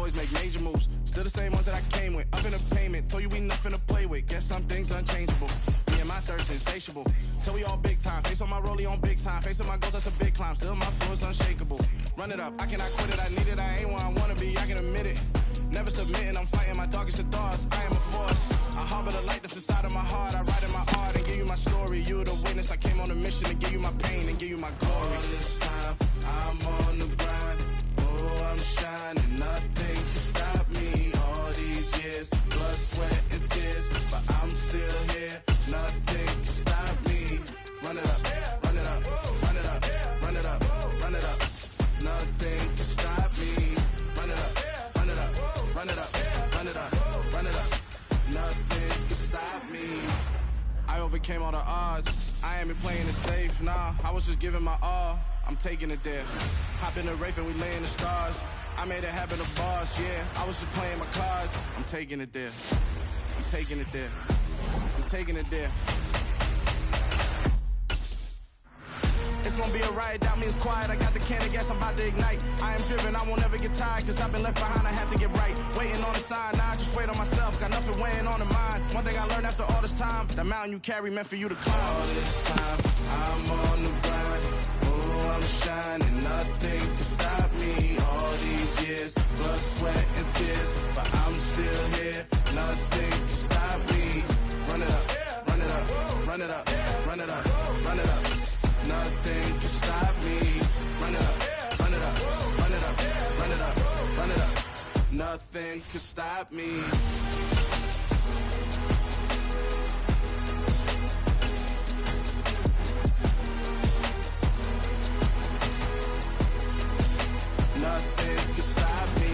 always make major moves. Still the same ones that I came with. Up in the payment, told you we nothing to play with. Guess some things unchangeable. Me and my thirst insatiable. Till we all big time. Face on my rollie on big time. Facing my goals, that's a big climb. Still my flow is unshakable. Run it up, I cannot quit it. I need it, I ain't where I wanna be, I can admit it. Never submitting, I'm fighting my darkest of thoughts. I am a force. I harbor the light that's inside of my heart. I write in my art and give you my story. You the witness, I came on a mission to give you my pain and give you my glory. All this time, I'm on the grind. Oh, I'm shining, nothing can stop me. All these years, blood, sweat, and tears, but I'm still here. Nothing can stop me. Run it up, run it up, run it up, run it up, run it up. Nothing can stop me. Run it up, run it up, run it up, run it up, run it up. Nothing can stop me. I overcame all the odds. I ain't been playing it safe, nah. I was just giving my all. I'm taking it there. Hop in the Wraith and we lay in the stars. I made it happen, the boss, yeah. I was just playing my cards. I'm taking it there. I'm taking it there. I'm taking it there. It's gonna be a riot, doubt me it's quiet. I got the can of gas, I'm about to ignite. I am driven, I won't ever get tired, cause I've been left behind, I have to get right. Waiting on the sign, now I just wait on myself. Got nothing weighing on the mind. One thing I learned after all this time, the mountain you carry meant for you to climb. All this time, I'm on the grind. Oh, I'm shining, nothing can stop me. All these years, blood, sweat, and tears, but I'm still here. Nothing can stop me. Run it up, run it up, run it up, run it up, run it up. Nothing can stop me. Run it up, run it up, run it up, run it up, run it up. Nothing can stop me. Nothing can stop me.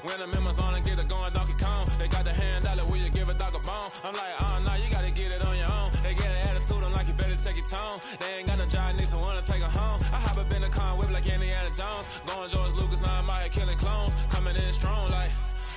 When the members on and get it going Donkey Kong, they got the hand dollar, will you give a dog a bone? I'm like, oh no, you gotta get it on your own. They get an attitude, I'm like, you better check your tone. They ain't got no job, need someone to take her home. I hop up in the car, whip like Indiana Jones. Going George Lucas, now I'm out here killing clones. Coming in strong like,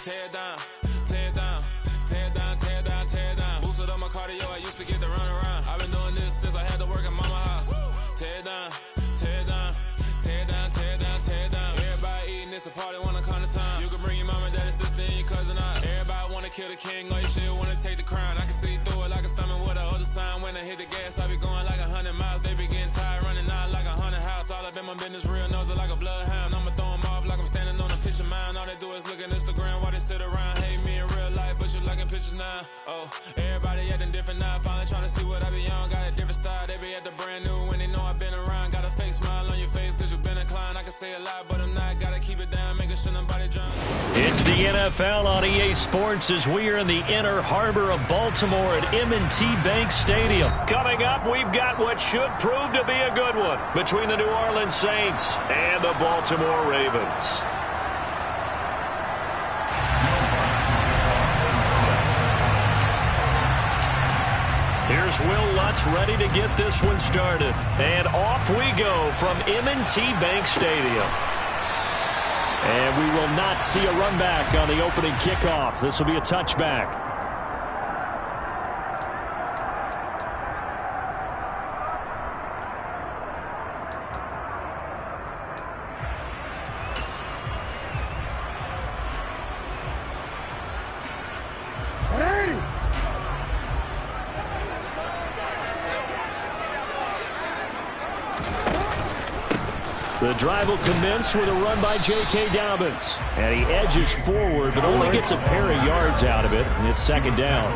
tear down, tear down, tear down, tear down, tear down. Boosted up my cardio, I used to get to run around. I've been doing this since I had to work at mama house. Tear down, tear down, tear down, tear down, tear down. Everybody eating, it's a party, wanna come to time. You can bring your mama, daddy, sister, and your cousin out. Everybody wanna kill the king, or you shit wanna take the crown. I can see through it like a stomach with a other sign. When I hit the gas, I be going like 100 miles. They be getting tired, running out like 100 house. All up in my business, real nose like a bloodhound. I'ma throw them off like I'm standing on a picture mound. All they do is look at Instagram while they sit around. Hate me in real life, but you liking pictures now. Oh, everybody acting different now. Finally trying to see what I be on. Got a different style, they be at the brand new when they know I've been around. Got a fake smile on your face, cause you been inclined. I can say a lot, but I'm not. Gotta keep it down, making sure nobody drown. It's the NFL on EA Sports as we are in the inner harbor of Baltimore at M&T Bank Stadium. Coming up, we've got what should prove to be a good one between the New Orleans Saints and the Baltimore Ravens. Here's Will Lutz ready to get this one started. And off we go from M&T Bank Stadium. And we will not see a run back on the opening kickoff. This will be a touchback. The drive will commence with a run by J.K. Dobbins. And he edges forward, but only gets a pair of yards out of it, and it's second down.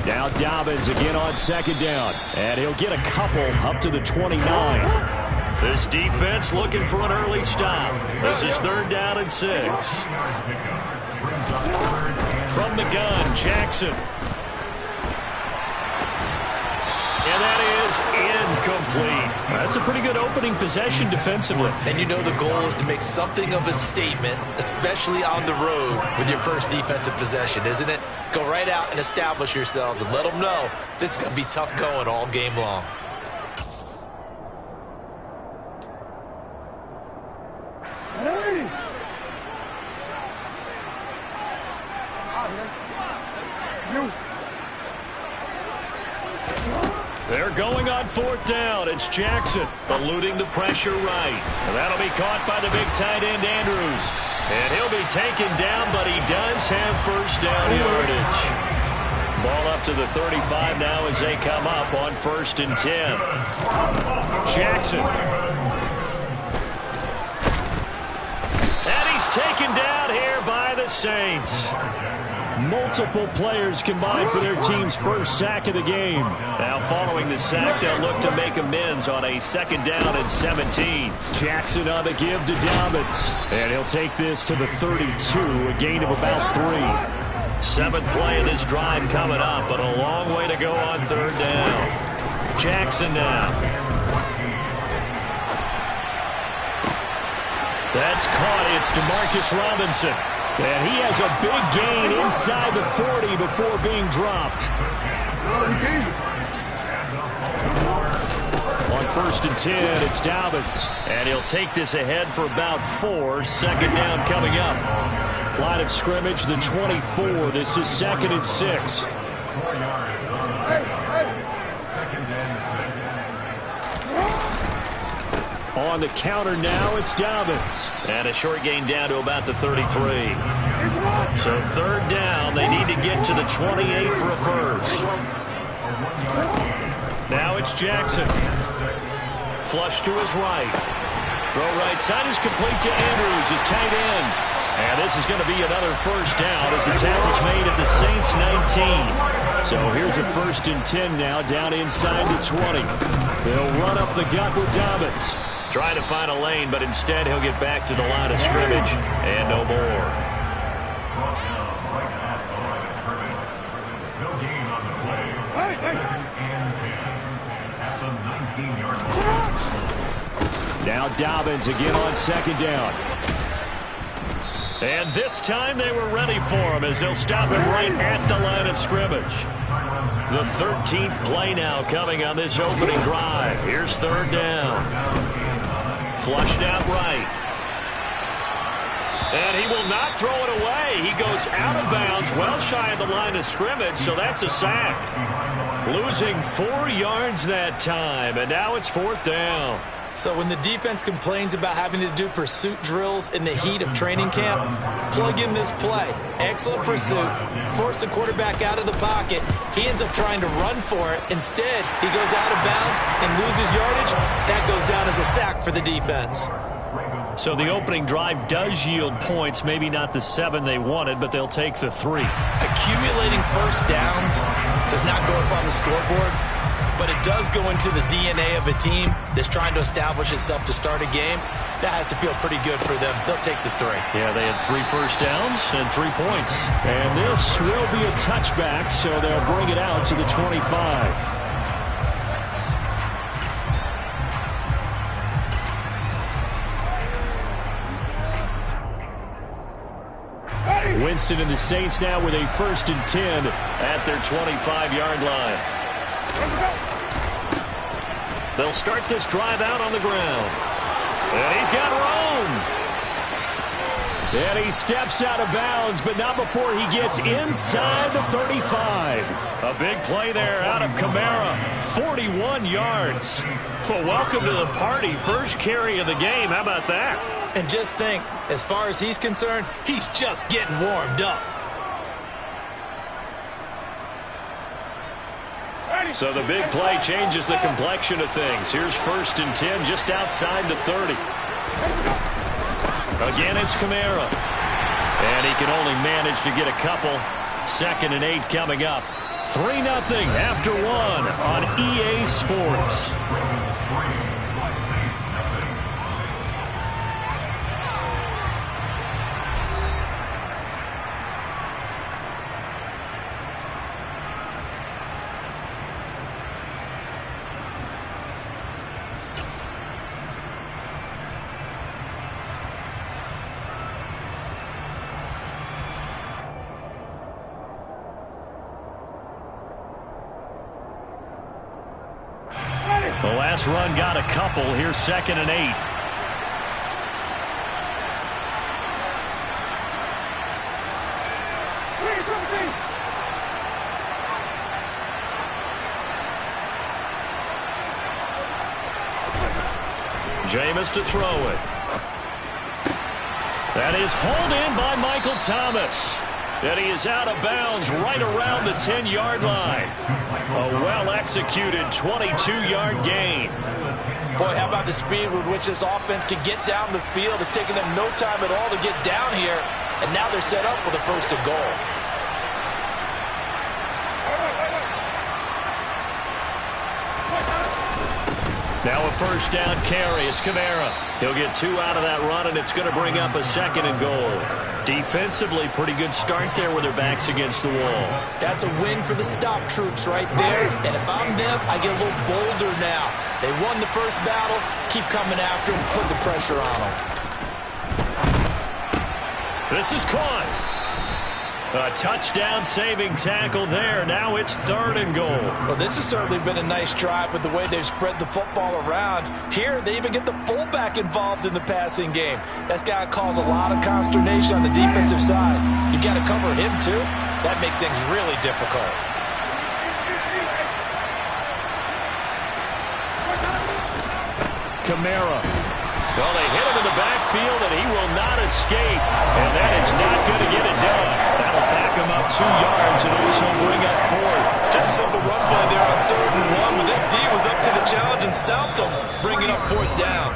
Now Dobbins again on second down. And he'll get a couple up to the 29. This defense looking for an early stop. This is 3rd down and 6. from the gun, Jackson. And that is incomplete. That's a pretty good opening possession defensively. And you know the goal is to make something of a statement, especially on the road with your first defensive possession, isn't it? Go right out and establish yourselves and let them know this is going to be tough going all game long. They're going on fourth down. It's Jackson eluding the pressure right. And that'll be caught by the big tight end, Andrews. And he'll be taken down, but he does have first down yardage. Ball up to the 35 now as they come up on 1st and 10. Jackson. And he's taken down here by the Saints. Multiple players combined for their team's first sack of the game. Now following the sack, they'll look to make amends on a 2nd down and 17. Jackson on the give to Dobbins. And he'll take this to the 32, a gain of about 3. 7th play of this drive coming up, but a long way to go on 3rd down. Jackson now. That's caught. It's DeMarcus Robinson. And he has a big gain inside the 40 before being dropped. On 1st and 10, it's Dobbins. And he'll take this ahead for about 4. 2nd down coming up. Line of scrimmage, the 24. This is 2nd and 6. On the counter now, it's Dobbins. And a short gain down to about the 33. So 3rd down, they need to get to the 28 for a first. Now it's Jackson. Flush to his right. Throw right side is complete to Andrews, his tight end. And this is going to be another first down as the tackle's made at the Saints 19. So here's a 1st and 10 now, down inside the 20. They'll run up the gut with Dobbins. Trying to find a lane, but instead he'll get back to the line of scrimmage and no more. Now Dobbins again on 2nd down. And this time they were ready for him as they'll stop him right at the line of scrimmage. The 13th play now coming on this opening drive. Here's 3rd down. Flushed out right. And he will not throw it away. He goes out of bounds, well shy of the line of scrimmage, so that's a sack. Losing 4 yards that time, and now it's 4th down. So when the defense complains about having to do pursuit drills in the heat of training camp, plug in this play. Excellent pursuit. Force the quarterback out of the pocket. He ends up trying to run for it. Instead, he goes out of bounds and loses yardage. That goes down as a sack for the defense. So the opening drive does yield points, maybe not the 7 they wanted, but they'll take the 3. Accumulating first downs does not go up on the scoreboard, but it does go into the DNA of a team that's trying to establish itself to start a game. That has to feel pretty good for them. They'll take the 3. Yeah, they had 3 first downs and 3 points. And this will be a touchback, so they'll bring it out to the 25. Winston and the Saints now with a 1st and 10 at their 25-yard line. They'll start this drive out on the ground. And he's got room. And he steps out of bounds, but not before he gets inside the 35. A big play there out of Kamara. 41 yards. Well, welcome to the party. First carry of the game. How about that? And just think, as far as he's concerned, he's just getting warmed up. So the big play changes the complexion of things. Here's 1st and 10 just outside the 30. Again, it's Kamara. And he can only manage to get a couple. 2nd and 8 coming up. 3-0 after 1 on EA Sports. The last run got a couple. Here's 2nd and 8. Jameis to throw it. That is hauled in by Michael Thomas. And he is out of bounds right around the 10-yard line. A well-executed 22-yard gain. Boy, how about the speed with which this offense can get down the field? It's taken them no time at all to get down here, and now they're set up with a 1st and goal. Now a 1st down carry. It's Kamara. He'll get 2 out of that run, and it's going to bring up a 2nd and goal. Defensively, pretty good start there with their backs against the wall. That's a win for the stop troops right there. And if I'm them, I get a little bolder now. They won the first battle. Keep coming after them. Put the pressure on them. This is caught. A touchdown-saving tackle there. Now it's 3rd and goal. Well, this has certainly been a nice drive with the way they've spread the football around. Here, they even get the fullback involved in the passing game. That's got to cause a lot of consternation on the defensive side. You got to cover him, too. That makes things really difficult. Kamara. Well, they hit him in the backfield, and he will not escape. And that is not going to get it done. That'll back him up 2 yards and also bring up 4th. Just a simple run play there on 3rd and 1. But this D was up to the challenge and stopped them, bringing up 4th down.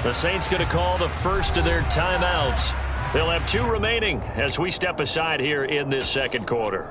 The Saints going to call the first of their timeouts. They'll have 2 remaining as we step aside here in this 2nd quarter.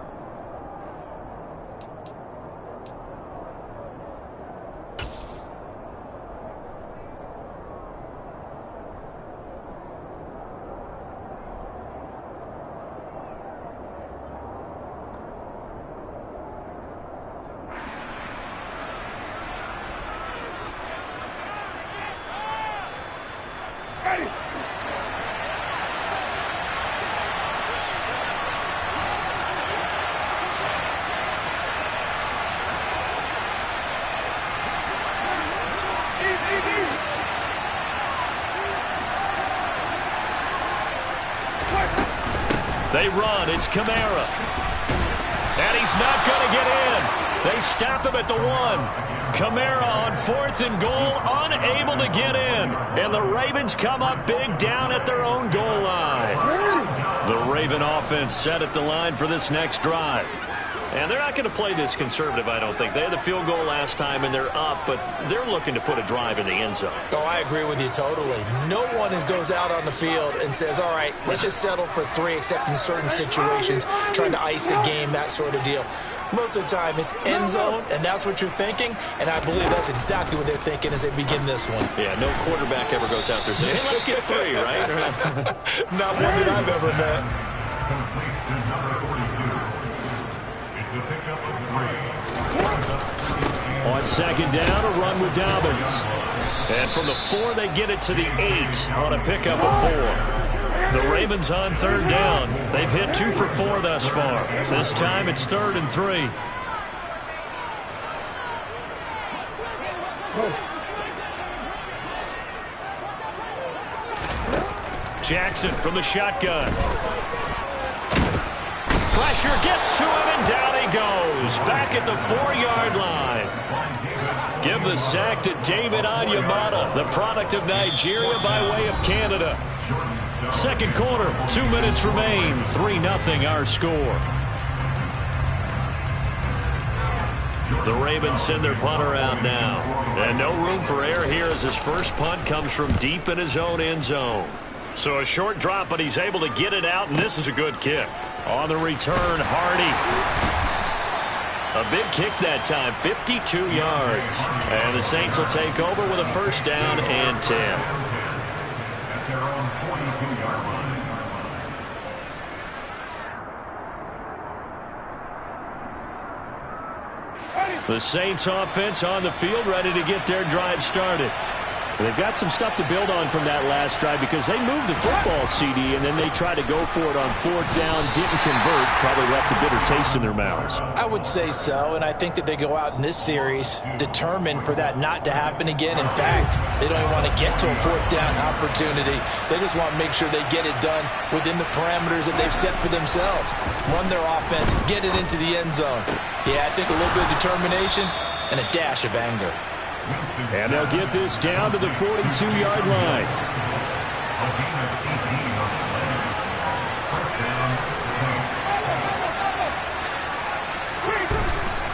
They run. It's Kamara. And he's not going to get in. They stop him at the 1. Kamara on 4th and goal, unable to get in. And the Ravens come up big down at their own goal line. The Raven offense set at the line for this next drive. And they're not going to play this conservative, I don't think. They had the field goal last time, and they're up, but they're looking to put a drive in the end zone. Oh, I agree with you totally. No one goes out on the field and says, all right, let's just settle for 3, except in certain situations, trying to ice a game, that sort of deal. Most of the time, it's end zone, and that's what you're thinking, and I believe that's exactly what they're thinking as they begin this one. Yeah, no quarterback ever goes out there saying, hey, let's get 3, right? Not one that I've ever met. On 2nd down, a run with Dobbins. And from the 4, they get it to the 8 on a pickup of 4. The Ravens on 3rd down. They've hit 2 for 4 thus far. This time it's 3rd and 3. Jackson from the shotgun. Pressure gets to him, and down he goes. Back at the 4-yard line. Give the sack to David Onyemata, the product of Nigeria by way of Canada. 2nd quarter, 2 minutes remain. 3-0 our score. The Ravens send their punter out now. And no room for error here as his first punt comes from deep in his own end zone. So a short drop, but he's able to get it out, and this is a good kick. On the return, Hardy. A big kick that time, 52 yards. And the Saints will take over with a 1st down and 10. The Saints offense on the field, ready to get their drive started. They've got some stuff to build on from that last drive because they moved the football, CD, and then they tried to go for it on fourth down, didn't convert, probably left a bitter taste in their mouths. I would say so, and I think that they go out in this series determined for that not to happen again. In fact, they don't even want to get to a fourth down opportunity. They just want to make sure they get it done within the parameters that they've set for themselves. Run their offense, get it into the end zone. Yeah, I think a little bit of determination and a dash of anger. And they'll get this down to the 42-yard line.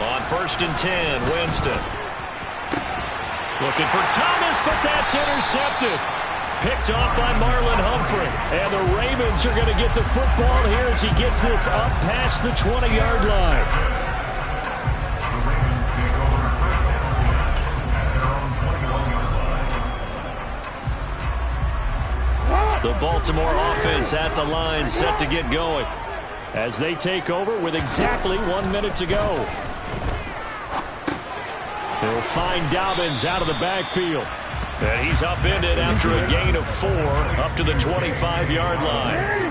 On 1st and 10, Winston. Looking for Thomas, but that's intercepted. Picked off by Marlon Humphrey. And the Ravens are going to get the football here as he gets this up past the 20-yard line. The Baltimore offense at the line set to get going as they take over with exactly 1 minute to go. They'll find Dobbins out of the backfield. And he's upended after a gain of 4 up to the 25-yard line.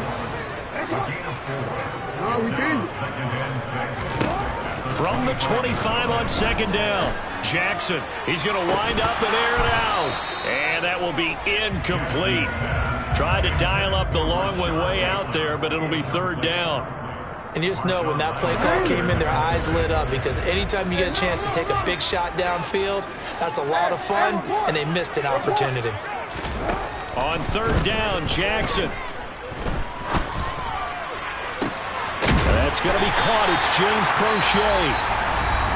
From the 25 on 2nd down, Jackson. He's going to wind up and air it out. And that will be incomplete. Tried to dial up the long one way out there, but it'll be 3rd down. And you just know when that play call came in, their eyes lit up because anytime you get a chance to take a big shot downfield, that's a lot of fun, and they missed an opportunity. On 3rd down, Jackson. That's going to be caught. It's James Prochet.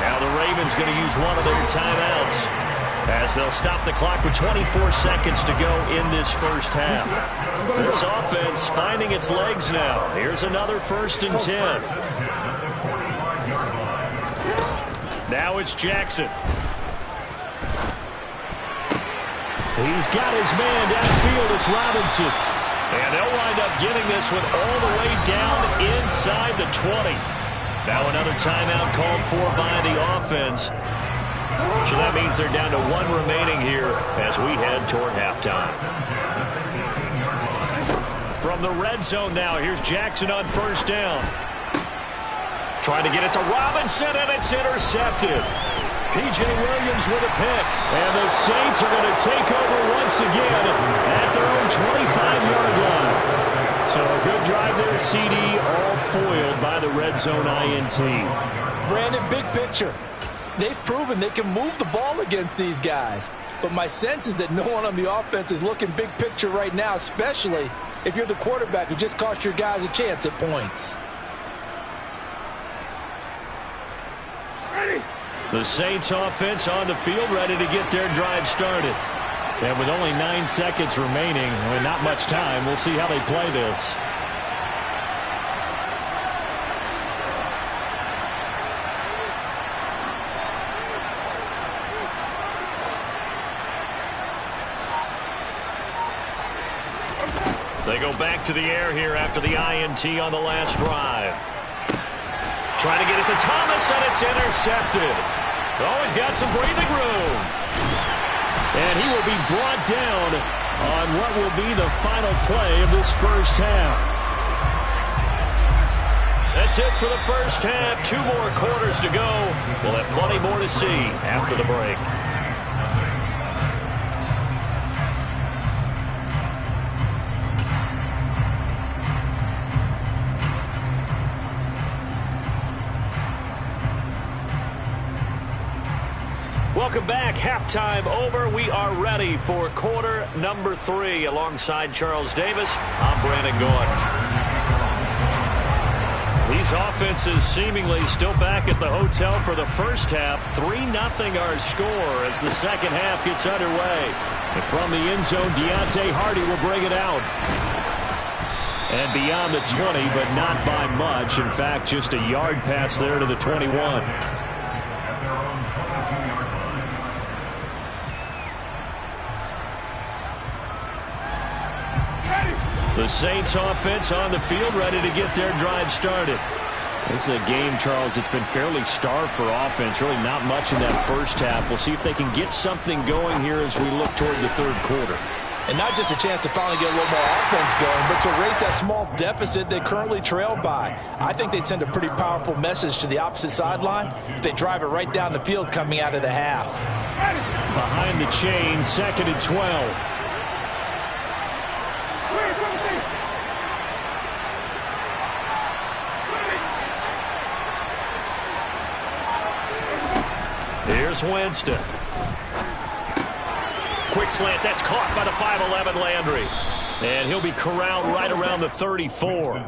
Now the Ravens going to use one of their timeouts as they'll stop the clock with 24 seconds to go in this first half. This offense finding its legs now. Here's another 1st and 10. Now it's Jackson. He's got his man downfield. It's Robinson. And they'll wind up getting this one all the way down inside the 20. Now another timeout called for by the offense. So that means they're down to 1 remaining here as we head toward halftime. From the red zone now, here's Jackson on 1st down. Trying to get it to Robinson, and it's intercepted. P.J. Williams with a pick. And the Saints are going to take over once again at their own 25-yard line. So a good drive there, CD, all foiled by the red zone INT. Brandon, big picture. They've proven they can move the ball against these guys. But my sense is that no one on the offense is looking big picture right now, especially if you're the quarterback who just cost your guys a chance at points. The Saints offense on the field ready to get their drive started. And with only 9 seconds remaining, and not much time, we'll see how they play this. They go back to the air here after the INT on the last drive. Trying to get it to Thomas, and it's intercepted. Always got some breathing room. And he will be brought down on what will be the final play of this first half. That's it for the first half. 2 more quarters to go. We'll have plenty more to see after the break. Welcome back. Halftime over. We are ready for quarter number 3. Alongside Charles Davis, I'm Brandon Gordon. These offenses seemingly still back at the hotel for the first half. 3-0 our score as the second half gets underway. And from the end zone, Deontay Hardy will bring it out. And beyond the 20, but not by much. In fact, just a yard pass there to the 21. The Saints offense on the field ready to get their drive started. This is a game, Charles, it's been fairly starved for offense. Really not much in that first half. We'll see if they can get something going here as we look toward the third quarter. And not just a chance to finally get a little more offense going, but to erase that small deficit they currently trail by. I think they'd send a pretty powerful message to the opposite sideline if they drive it right down the field coming out of the half. Behind the chain, 2nd and 12. Here's Winston. Quick slant, that's caught by the 5'11" Landry. And he'll be corralled right around the 34.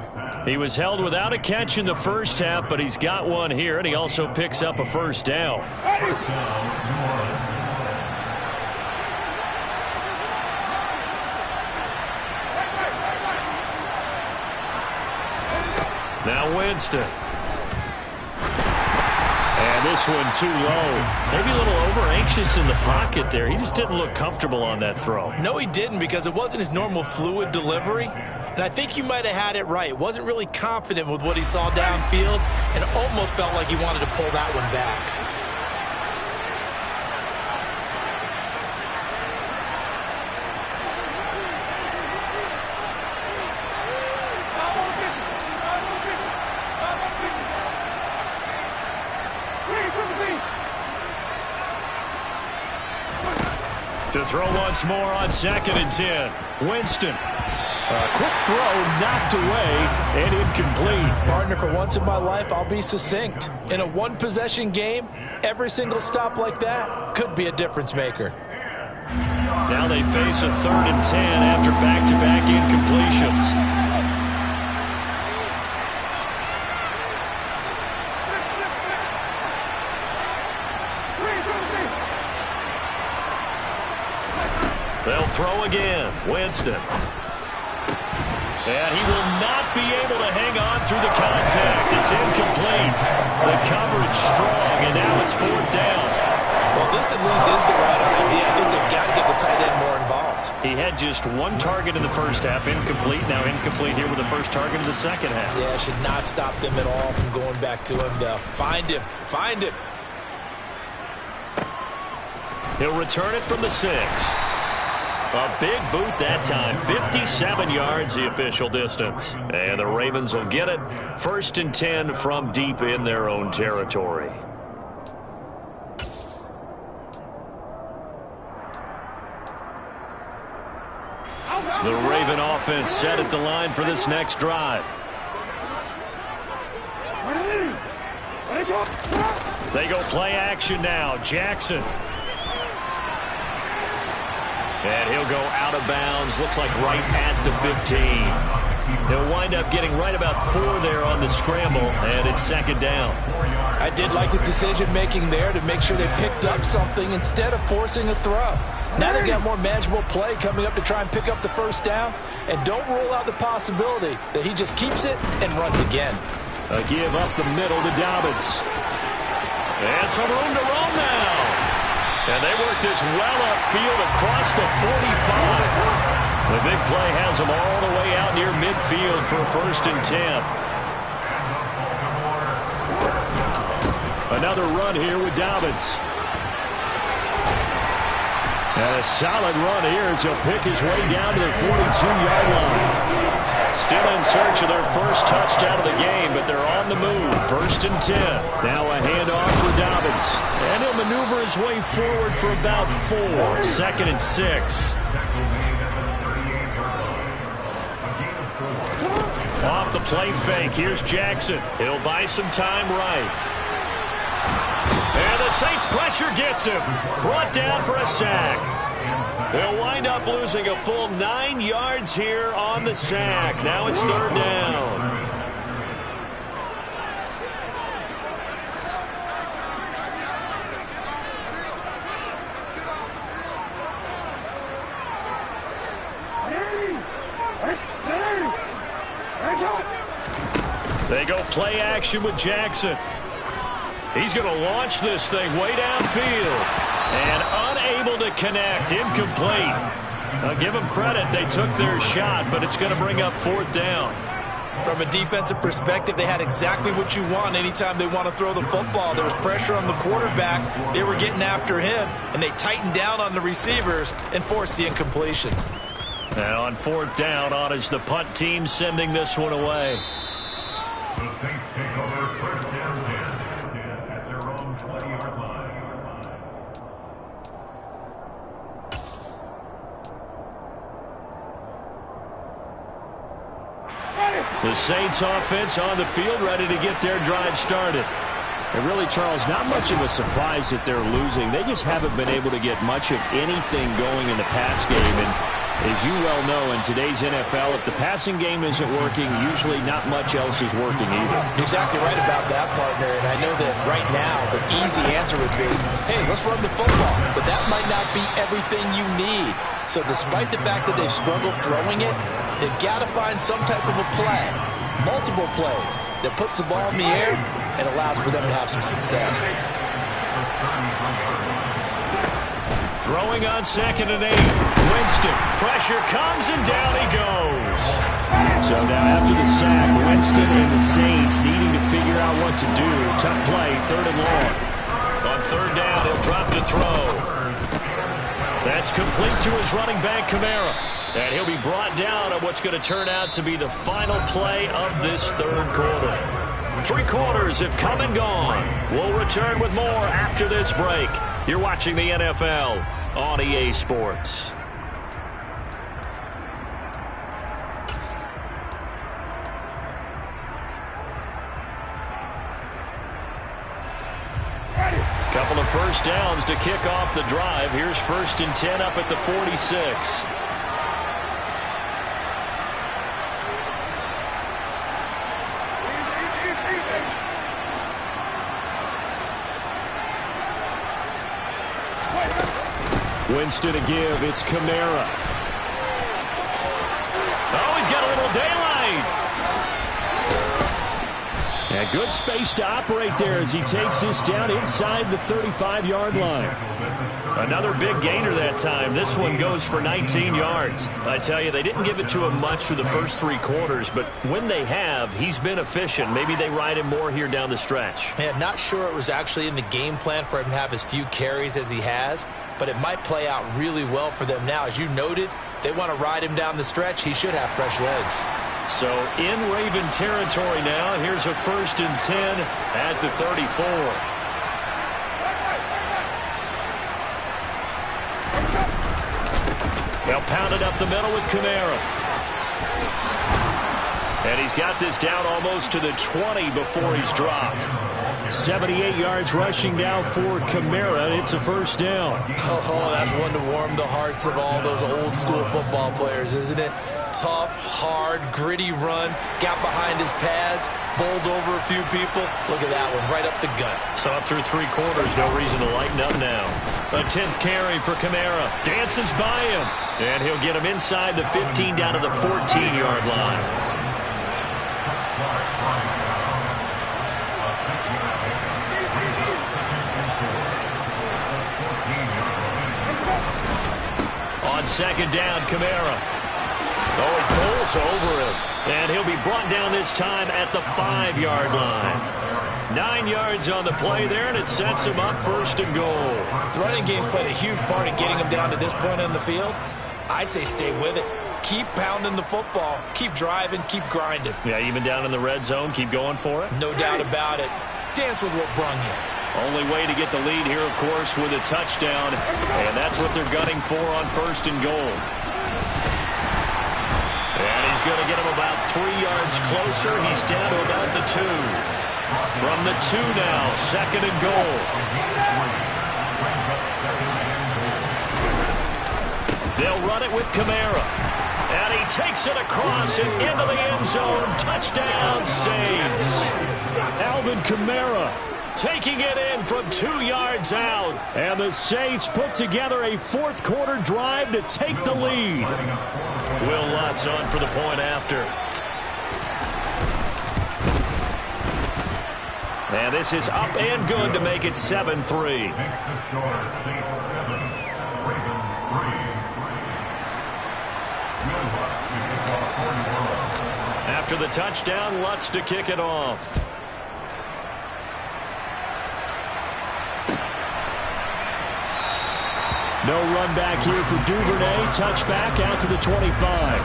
He was held without a catch in the first half, but he's got one here, and he also picks up a first down. Now Winston. And this one too low. Maybe a little over-anxious in the pocket there. He just didn't look comfortable on that throw. No, he didn't, because it wasn't his normal fluid delivery. And I think you might have had it right. Wasn't really confident with what he saw downfield and almost felt like he wanted to pull that one back. To throw once more on 2nd and 10. Winston. A quick throw knocked away and incomplete. Partner, for once in my life, I'll be succinct. In a one-possession game, every single stop like that could be a difference maker. Now they face a 3rd and 10 after back-to-back incompletions. They'll throw again. Winston. And he will not be able to hang on through the contact. It's incomplete. The coverage strong, and now it's 4th down. Well, this at least is the right idea. I think they've got to get the tight end more involved. He had just one target in the first half, incomplete. Now incomplete here with the first target in the second half. Yeah, should not stop them at all from going back to him. Find him. Find him. He'll return it from the 6. A big boot that time. 57 yards the official distance. And the Ravens will get it. 1st and 10 from deep in their own territory. The Raven offense set at the line for this next drive. They go play action now. Jackson. And he'll go out of bounds. Looks like right at the 15. He'll wind up getting right about 4 there on the scramble, and it's 2nd down. I did like his decision-making there to make sure they picked up something instead of forcing a throw. Now they've got more manageable play coming up to try and pick up the first down, and don't rule out the possibility that he just keeps it and runs again. A give up the middle to Dobbins. And some room to roam now. And they work this well upfield across the 45. The big play has them all the way out near midfield for 1st and 10. Another run here with Dobbins. And a solid run here as he'll pick his way down to the 42-yard line. Still in search of their first touchdown of the game, but they're on the move. 1st and 10. Now a handoff for Dobbins. And he'll maneuver his way forward for about 4. 2nd and 6. Off the play fake. Here's Jackson. He'll buy some time right. And the Saints pressure gets him. Brought down for a sack. They'll wind up losing a full 9 yards here on the sack. Now it's 3rd down. They go play action with Jackson. He's going to launch this thing way downfield. And unable to connect. Incomplete. I'll give them credit. They took their shot, but it's going to bring up 4th down. From a defensive perspective, they had exactly what you want anytime they want to throw the football. There was pressure on the quarterback. They were getting after him, and they tightened down on the receivers and forced the incompletion. And on fourth down, on is the punt team sending this one away. The Saints take over first down 10 at their own 20-yard line. The Saints offense on the field, ready to get their drive started. And really, Charles, not much of a surprise that they're losing. They just haven't been able to get much of anything going in the pass game. And as you well know, in today's NFL, if the passing game isn't working, usually not much else is working either. You're exactly right about that, partner. And I know that right now the easy answer would be, hey, let's run the football. But that might not be everything you need. So despite the fact that they've struggled throwing it, they've got to find some type of a play, multiple plays, that puts the ball in the air and allows for them to have some success. Throwing on 2nd and 8. Winston. Pressure comes and down he goes. So now after the sack, Winston and the Saints needing to figure out what to do. Tough play, 3rd and long. On 3rd down, he'll drop to throw. That's complete to his running back, Kamara. And he'll be brought down on what's going to turn out to be the final play of this 3rd quarter. 3 quarters have come and gone. We'll return with more after this break. You're watching the NFL on EA Sports. Couple of first downs to kick off the drive. Here's 1st and 10 up at the 46. Winston to give. It's Kamara. Oh, he's got a little daylight. Yeah, good space to operate there as he takes this down inside the 35-yard line. Another big gainer that time. This one goes for 19 yards. I tell you, they didn't give it to him much for the first 3 quarters, but when they have, he's been efficient. Maybe they ride him more here down the stretch. Man, not sure it was actually in the game plan for him to have as few carries as he has, but it might play out really well for them now. As you noted, if they want to ride him down the stretch, he should have fresh legs. So in Raven territory now, here's a 1st and 10 at the 34. They'll pound it up the middle with Kamara. And he's got this down almost to the 20 before he's dropped. 78 yards rushing now for Kamara. It's a 1st down. Oh, that's one to warm the hearts of all those old school football players, isn't it? Tough, hard, gritty run. Got behind his pads, bowled over a few people. Look at that one, right up the gut. So up through 3 quarters, no reason to lighten up now. A 10th carry for Kamara. Dances by him. And he'll get him inside the 15 down to the 14-yard line. On 2nd down, Kamara. Oh, he pulls over him. And he'll be brought down this time at the 5-yard line. 9 yards on the play there, and it sets him up 1st and goal. The running game's played a huge part in getting him down to this point on the field. I say stay with it. Keep pounding the football. Keep driving. Keep grinding. Yeah, even down in the red zone, keep going for it? No doubt about it. Dance with what brung you. Only way to get the lead here, of course, with a touchdown. And that's what they're gunning for on 1st and goal. And he's going to get him about 3 yards closer. He's down to about the 2. From the 2 now, 2nd and goal. They'll run it with Kamara. And he takes it across and into the end zone. Touchdown, Saints. Alvin Kamara taking it in from 2 yards out. And the Saints put together a 4th quarter drive to take the lead. Will Lutz on for the point after. And this is up and good to make it 7-3. After the touchdown, Lutz to kick it off. No run back here for Duvernay. Touchback out to the 25.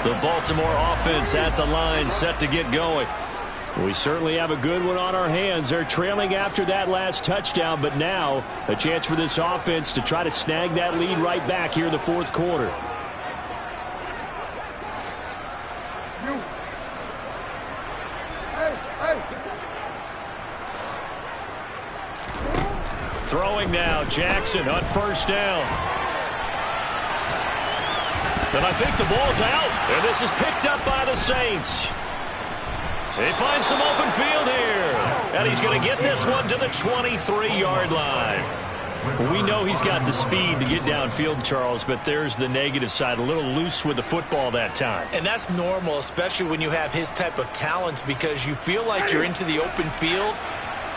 The Baltimore offense at the line, set to get going. We certainly have a good one on our hands. They're trailing after that last touchdown, but now a chance for this offense to try to snag that lead right back here in the fourth quarter. Throwing now, Jackson on first down. And I think the ball's out, and this is picked up by the Saints. They find some open field here, and he's going to get this one to the 23-yard line. We know he's got the speed to get downfield, Charles, but there's the negative side, a little loose with the football that time. And that's normal, especially when you have his type of talents, because you feel like you're into the open field,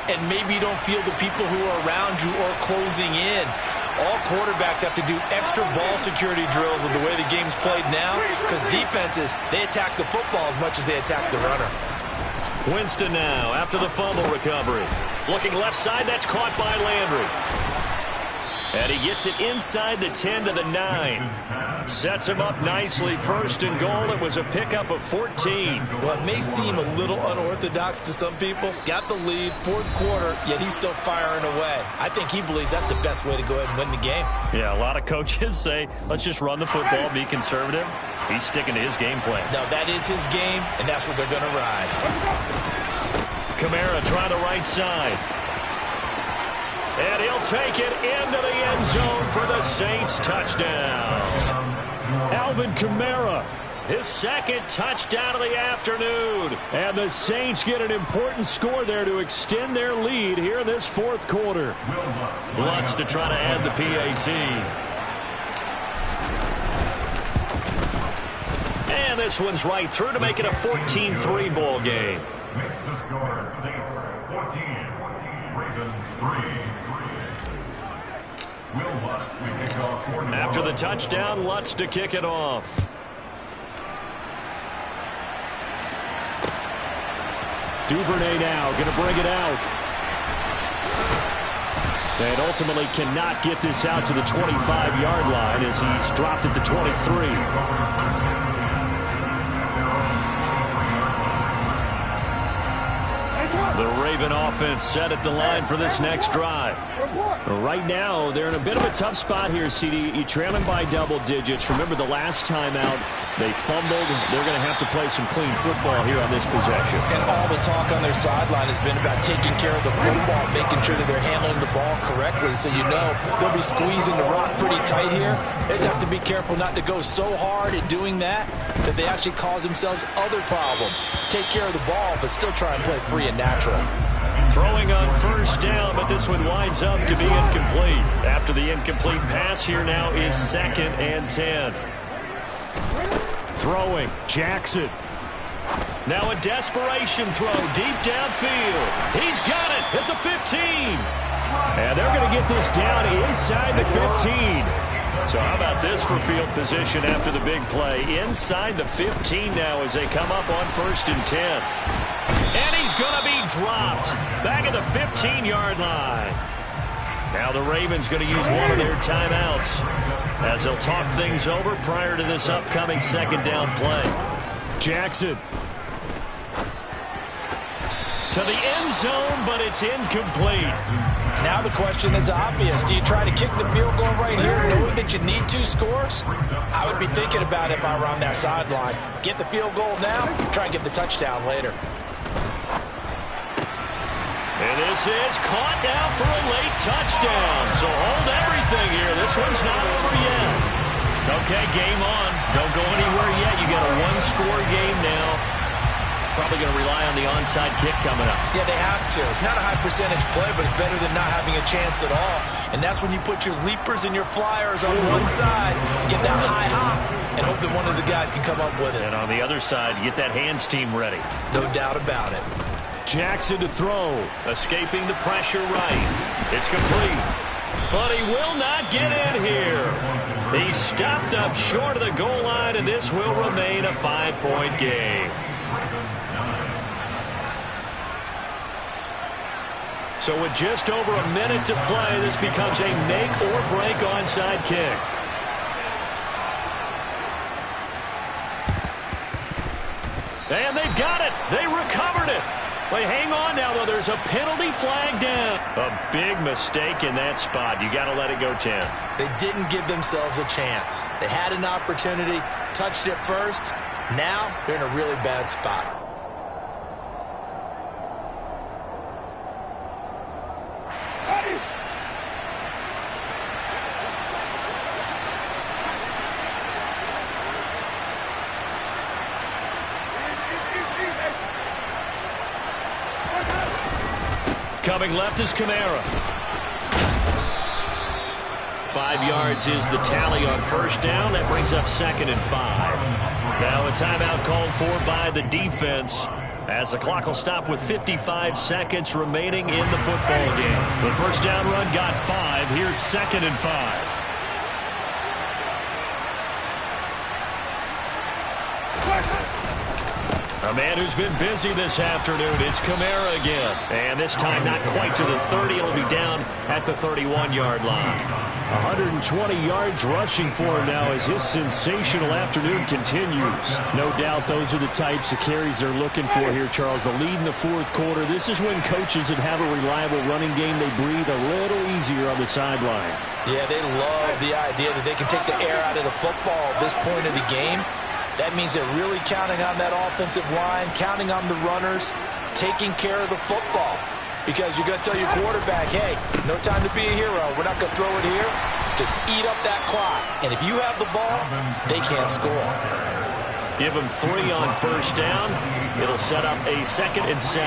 and maybe you don't feel the people who are around you or closing in. All quarterbacks have to do extra ball security drills with the way the game's played now, because defenses, they attack the football as much as they attack the runner. Winston now after the fumble recovery. Looking left side, that's caught by Landry. And he gets it inside the 10 to the 9. Sets him up nicely. First and goal. It was a pickup of 14. Well, it may seem a little unorthodox to some people. Got the lead, fourth quarter, yet he's still firing away. I think he believes that's the best way to go ahead and win the game. Yeah, a lot of coaches say, let's just run the football, be conservative. He's sticking to his game plan. No, that is his game, and that's what they're going to ride. Kamara trying the right side. And he'll take it into the end zone for the Saints touchdown. Alvin Kamara, his second touchdown of the afternoon. And the Saints get an important score there to extend their lead here in this fourth quarter. Lutz to try to add the PAT. And this one's right through to make it a 14-3 ball game. Makes the score Saints 14, Ravens 3. After the touchdown, Lutz to kick it off. Duvernay now going to bring it out. And ultimately cannot get this out to the 25-yard line as he's dropped at the 23. The Raven offense set at the line for this next drive. Right now, they're in a bit of a tough spot here, CD. You're trailing by double digits. Remember the last time out, they fumbled. They're going to have to play some clean football here on this possession. And all the talk on their sideline has been about taking care of the football, making sure that they're handling the ball correctly. So you know they'll be squeezing the rock pretty tight here. They just have to be careful not to go so hard at doing that they actually cause themselves other problems. Take care of the ball, but still try and play free and natural. Throwing on first down, but this one winds up to be incomplete. After the incomplete pass, here now is 2nd and 10. Throwing, Jackson. Now a desperation throw deep downfield. He's got it at the 15. And they're going to get this down inside the 15. So how about this for field position after the big play? Inside the 15 now as they come up on 1st and 10. And he's going to be dropped back at the 15-yard line. Now the Ravens going to use one of their timeouts as they'll talk things over prior to this upcoming 2nd down play. Jackson to the end zone, but it's incomplete. Now the question is obvious. Do you try to kick the field goal right here knowing that you need 2 scores? I would be thinking about it if I were on that sideline. Get the field goal now, try and get the touchdown later. And this is caught now for a late touchdown. So hold everything here. This one's not over yet. Okay, game on. Don't go anywhere yet. You got a 1-score game now. Probably going to rely on the onside kick coming up. Yeah, they have to. It's not a high percentage play, but it's better than not having a chance at all. And that's when you put your leapers and your flyers on one side, get that high hop, and hope that one of the guys can come up with it. And on the other side, get that hands team ready. No doubt about it. Jackson to throw. Escaping the pressure right. It's complete. But he will not get in here. He stopped up short of the goal line, and this will remain a 5-point game. So with just over a minute to play, this becomes a make-or-break onside kick. And they've got it. They recovered it. Wait, hang on now, though. There's a penalty flag down. A big mistake in that spot. You got to let it go, Tim. They didn't give themselves a chance. They had an opportunity, touched it first. Now they're in a really bad spot. Coming left is Kamara. 5 yards is the tally on first down. That brings up 2nd and 5. Now a timeout called for by the defense, as the clock will stop with 55 seconds remaining in the football game. The first down run got 5. Here's 2nd and 5. A man who's been busy this afternoon. It's Kamara again. And this time not quite to the 30. It'll be down at the 31-yard line. 120 yards rushing for him now as his sensational afternoon continues. No doubt those are the types of carries they're looking for here, Charles. The lead in the fourth quarter. This is when coaches that have a reliable running game, they breathe a little easier on the sideline. Yeah, they love the idea that they can take the air out of the football at this point of the game. That means they're really counting on that offensive line, counting on the runners, taking care of the football. Because you're going to tell your quarterback, hey, no time to be a hero. We're not going to throw it here. Just eat up that clock. And if you have the ball, they can't score. Give them 3 on first down. It'll set up a 2nd and 7.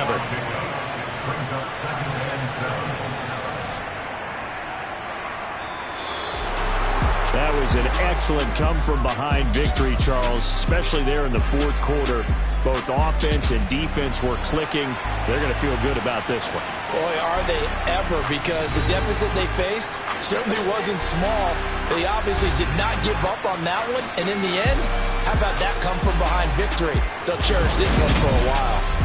That was an excellent come-from-behind victory, Charles, especially there in the fourth quarter. Both offense and defense were clicking. They're going to feel good about this one. Boy, are they ever, because the deficit they faced certainly wasn't small. They obviously did not give up on that one, and in the end, how about that come-from-behind victory? They'll cherish this one for a while.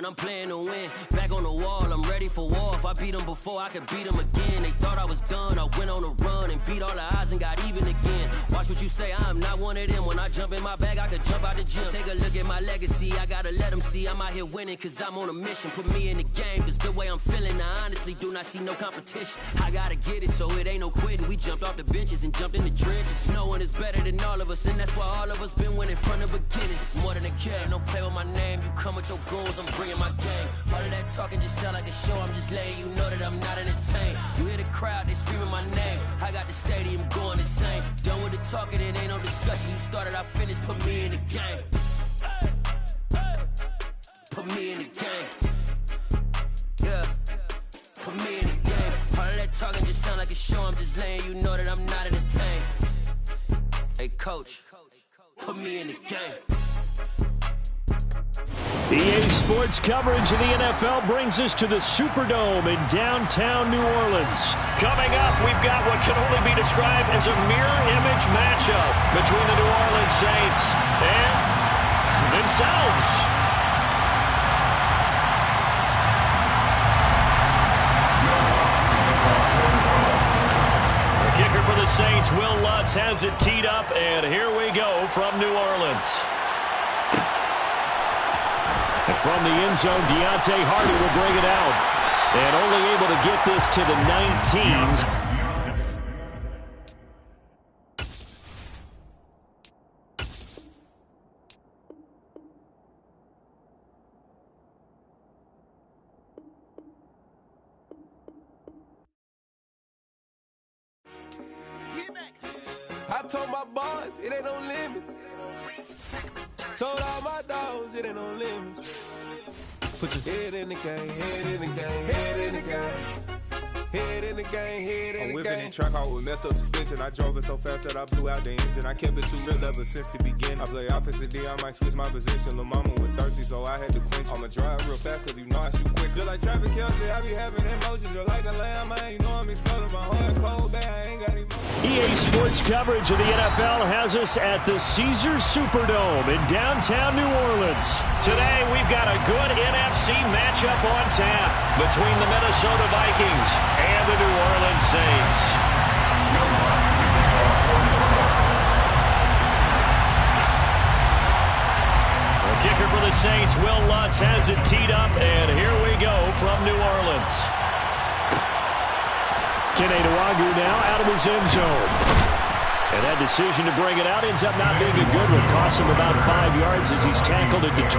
I'm playing to win. Back on the wall, I'm ready for war. If I beat them before, I could beat them again. They thought I was done. I went on a run and beat all the odds and got even again. Watch what you say, I'm not one of them. When I jump in my bag, I could jump out the gym. Take a look at my legacy. I gotta let them see I'm out here winning, cause I'm on a mission. Put me in the game, cause the way I'm feeling, I honestly do not see no competition. I gotta get it, so it ain't no quitting. We jumped off the benches and jumped in the trenches. No one is better than all of us, and that's why all of us been winning from the beginning. It's more than a game. Don't play with my name. You come with your goons, I'm bringing my game. All of that talking just sound like a show. I'm just letting you know that I'm not entertained. You hear the crowd, they screaming my name. I got the stadium going insane. Done with the talking, it ain't no discussion. You started, I finished, put me in the game. Put me in the game. Yeah. Put me in the game. All of that talking just sound like a show. I'm just letting you know that I'm not entertained. Hey, coach. put me in the game. EA Sports coverage of the NFL brings us to the Superdome in downtown New Orleans. Coming up, we've got what can only be described as a mirror image matchup between the New Orleans Saints and themselves. The kicker for the Saints, Will Lutz, has it teed up, and here we go from New Orleans. And from the end zone, Deontay Hardy will bring it out. And only able to get this to the 19s. I told my boys, it ain't no limit. Told all my dogs, it ain't no limits. Put your head in the game, head in the game, head in the game. Head in the game, head in the game. I'm whipping in track out with messed up suspension. I drove it so fast that I blew out the engine. I kept it too real ever since the beginning. I play offensive D, I might switch my position. Lil' mama was thirsty, so I had to quench. I'ma drive real fast, cause you know I shoot quick. Just like traffic Kelsey, I be having emotions. Just like a lamb, man, you know I'm exploding. My heart cold, bad, I ain't got emotions. EA Sports coverage of the NFL has us at the Caesars Superdome in downtown New Orleans. Today, we've got a good NFC matchup on tap between the Minnesota Vikings and the New Orleans Saints. The kicker for the Saints, Will Lutz, has it teed up, and here we go from New Orleans. Kene Nwangwu now out of his end zone. And that decision to bring it out ends up not being a good one. Costs him about 5 yards as he's tackled at the 20.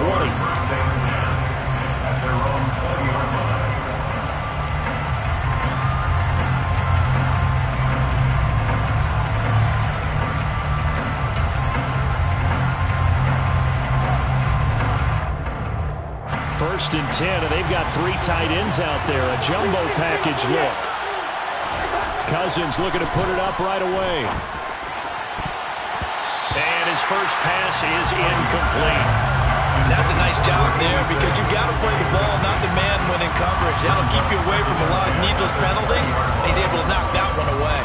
First and 10, and they've got 3 tight ends out there. A jumbo package look. Cousins looking to put it up right away. And his first pass is incomplete. That's a nice job there because you've got to play the ball, not the man when in coverage. That'll keep you away from a lot of needless penalties. He's able to knock that one away.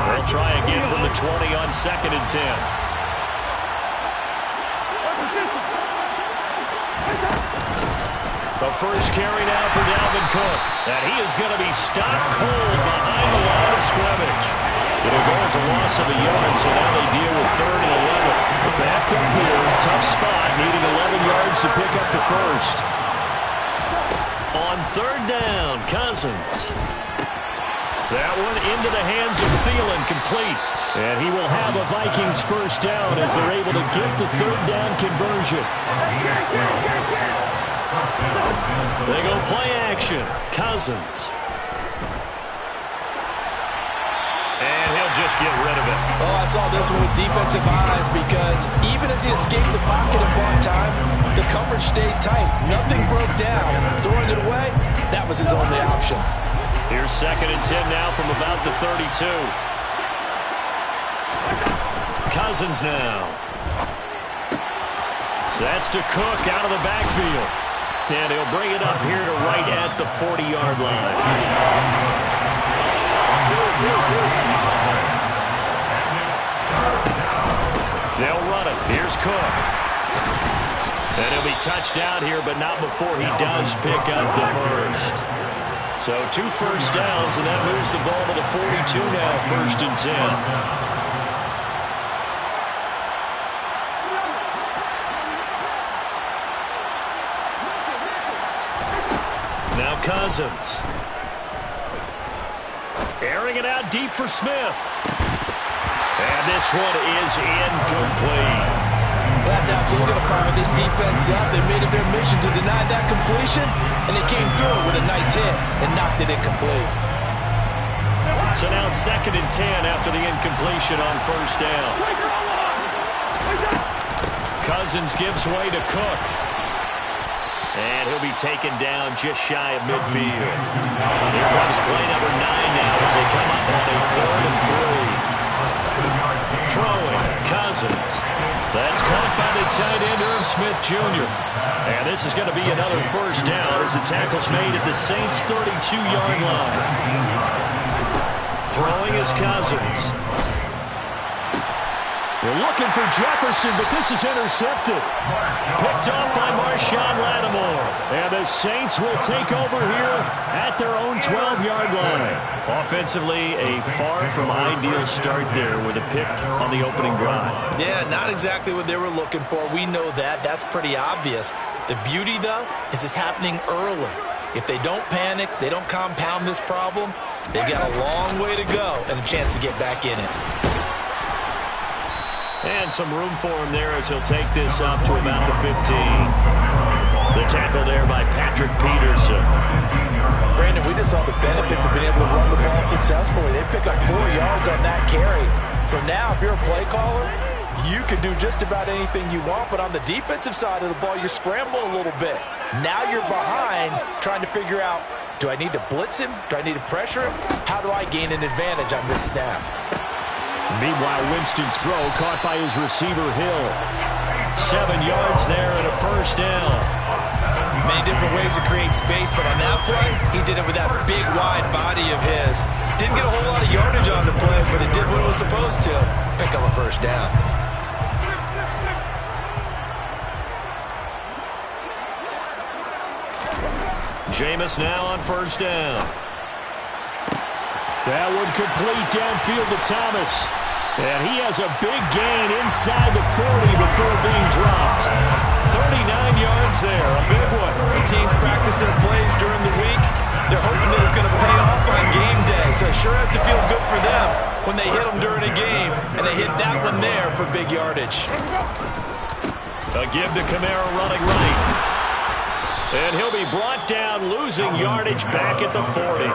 They'll try again from the 20 on 2nd and 10. The first carry now for Dalvin Cook. And he is going to be stopped cold behind the line of scrimmage. It'll go as a loss of a yard, so now they deal with 3rd and 11. Backed up here, tough spot, needing 11 yards to pick up the first. On 3rd down, Cousins. That one into the hands of Thielen, complete. And he will have a Vikings first down as they're able to get the 3rd down conversion. They go play action. Cousins. And he'll just get rid of it. Oh, I saw this one with defensive eyes because even as he escaped the pocket and bought time, the coverage stayed tight. Nothing broke down. Throwing it away, that was his only option. Here's 2nd and 10 now from about the 32. Cousins now. That's to Cook out of the backfield. And he'll bring it up here to right at the 40-yard line. They'll run it. Here's Cook. And he'll be touched out here, but not before he does pick up the first. So 2 first downs, and that moves the ball to the 42 now, 1st and 10. Cousins. Airing it out deep for Smith. And this one is incomplete. That's absolutely going to fire this defense up. They made it their mission to deny that completion, and they came through with a nice hit and knocked it incomplete. So now 2nd and 10 after the incompletion on 1st down. Cousins gives way to Cook. And he'll be taken down just shy of midfield. Here comes play number 9 now as they come up on a 3rd and 3. throwing. Cousins. That's caught by the tight end, Irv Smith Jr. And this is going to be another first down as the tackle's made at the Saints' 32-yard line. Throwing is Cousins. They're looking for Jefferson, but this is intercepted. Picked off by Marshawn Lattimore. And the Saints will take over here at their own 12-yard line. Offensively, a far from ideal start there with a pick on the opening drive. Yeah, not exactly what they were looking for. We know that. That's pretty obvious. The beauty, though, is it's happening early. If they don't panic, they don't compound this problem, they've got a long way to go and a chance to get back in it. And some room for him there as he'll take this up to about the 15. The tackle there by Patrick Peterson. Brandon, we just saw the benefits of being able to run the ball successfully. They pick up 4 yards on that carry. So now if you're a play caller, you can do just about anything you want, but on the defensive side of the ball, you scramble a little bit. Now you're behind trying to figure out, do I need to blitz him? Do I need to pressure him? How do I gain an advantage on this snap? Meanwhile, Winston's throw caught by his receiver, Hill. 7 yards there and a first down. Many different ways to create space, but on that play, he did it with that big, wide body of his. Didn't get a whole lot of yardage on the play, but it did what it was supposed to. Pick up a first down. Jameis now on first down. That one complete downfield to Thomas. And he has a big gain inside the 40 before being dropped. 39 yards there, a big one. The teams practice their plays during the week. They're hoping that it's going to pay off on game day. So it sure has to feel good for them when they hit them during a game. And they hit that one there for big yardage. A give to Kamara running right. And he'll be brought down, losing yardage back at the 40.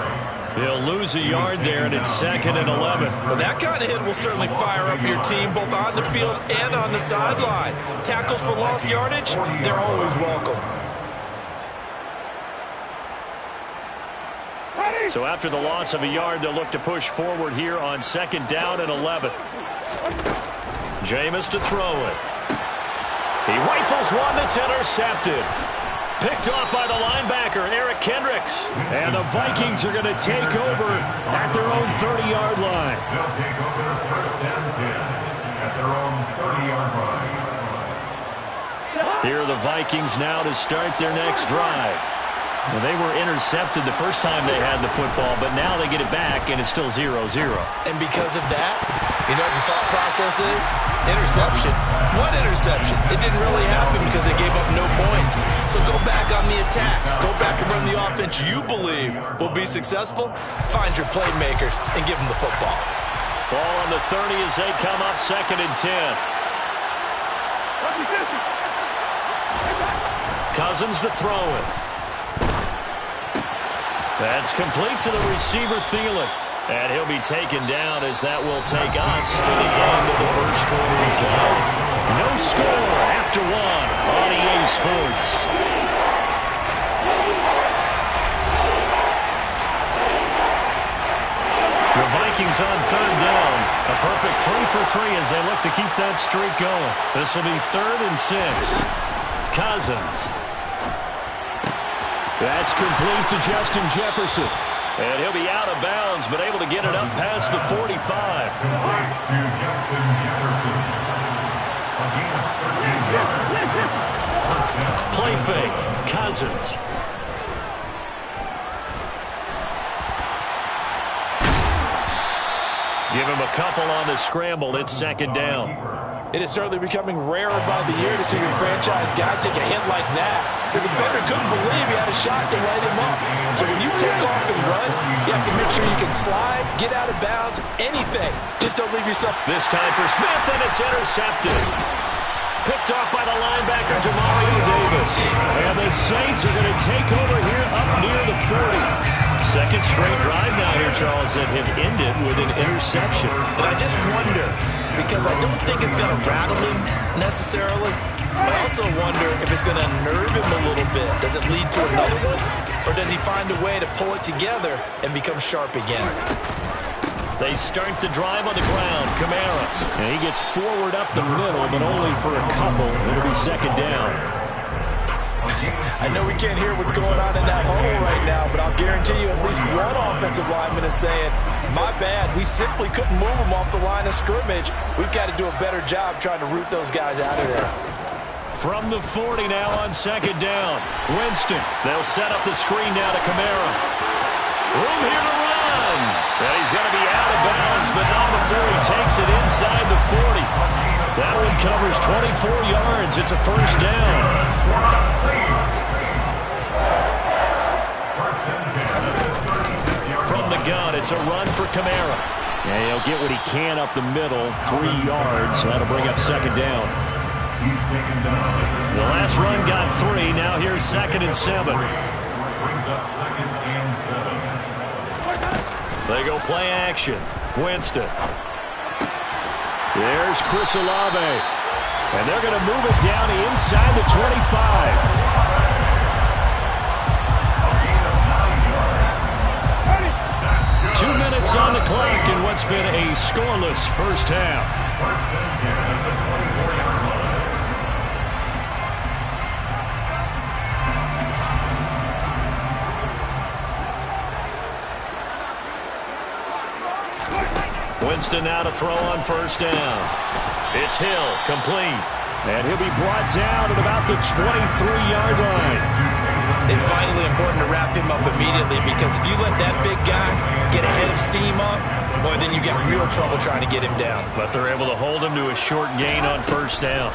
They'll lose a yard there, and it's 2nd and 11. Well, that kind of hit will certainly fire up your team, both on the field and on the sideline. Tackles for lost yardage, they're always welcome. So after the loss of a yard, they'll look to push forward here on 2nd down and 11. Jameis to throw it. He rifles one that's intercepted. Picked off by the linebacker, Eric Kendricks. And the Vikings are going to take over at their own 30-yard line. They'll take over first and 10 at their own 30-yard line. Here are the Vikings now to start their next drive. Well, they were intercepted the first time they had the football, but now they get it back, and it's still 0-0. And because of that, you know what the thought process is? Interception. What interception? It didn't really happen because they gave up no points. So go back on the attack. Go back and run the offense you believe will be successful. Find your playmakers and give them the football. Ball on the 30 as they come up 2nd and 10. Cousins to throw it. That's complete to the receiver, Thielen. And he'll be taken down as that will take us to the end of the first quarter of play. No score after 1 on EA Sports. The Vikings on 3rd down. A perfect 3 for 3 as they look to keep that streak going. This will be 3rd and 6. Cousins. That's complete to Justin Jefferson. And he'll be out of bounds, but able to get it up past the 45. Right to Justin Jefferson. Again, 13 yards. First down. Play fake. Cousins. Give him a couple on the scramble. It's 2nd down. It is certainly becoming rarer by the year to see your franchise guy take a hit like that. The defender couldn't believe he had a shot to light him up. So when you take off and run, you have to make sure you can slide, get out of bounds, anything. Just don't leave yourself. This time for Smith, and it's intercepted. Picked off by the linebacker, Demario Davis. And the Saints are going to take over here up near the 40. 2nd straight drive now here, Charles, that have ended with an interception. And I just wonder, because I don't think it's going to rattle him necessarily, but I also wonder if it's going to nerve him a little bit. Does it lead to another one? Or does he find a way to pull it together and become sharp again? They start the drive on the ground. Kamara. And he gets forward up the middle, but only for a couple. It'll be second down. I know we can't hear what's going on in that hole right now, but I'll guarantee you at least one offensive lineman is saying, my bad, we simply couldn't move them off the line of scrimmage. We've got to do a better job trying to root those guys out of there. From the 40 now on second down. Winston. They'll set up the screen now to Kamara. Room here to run. And he's going to be out of bounds, but not before he takes it inside the 40. That one covers 24 yards. It's a first down. From the gun, it's a run for Kamara. And he'll get what he can up the middle, 3 yards. That'll bring up second down. The last run got 3. Now here's second and 7. Brings up second and 7. They go play action. Winston. There's Chris Olave. And they're going to move it down inside the 25. 2 minutes on the clock in what's been a scoreless first half. First and 10 at the 24-yard line. Winston now to throw on first down. It's Hill, complete. And he'll be brought down at about the 23-yard line. It's vitally important to wrap him up immediately because if you let that big guy get a head of steam up, boy, then you get real trouble trying to get him down. But they're able to hold him to a short gain on first down.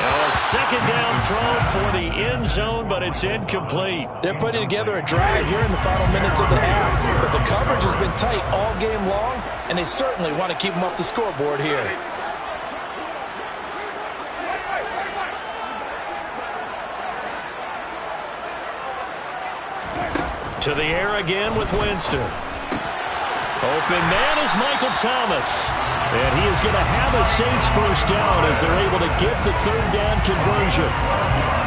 Now a second down throw for the end zone, but it's incomplete. They're putting together a drive here in the final minutes of the half, but the coverage has been tight all game long, and they certainly want to keep them up the scoreboard here. To the air again with Winston. Open man is Michael Thomas. And he is going to have a Saints first down as they're able to get the third down conversion.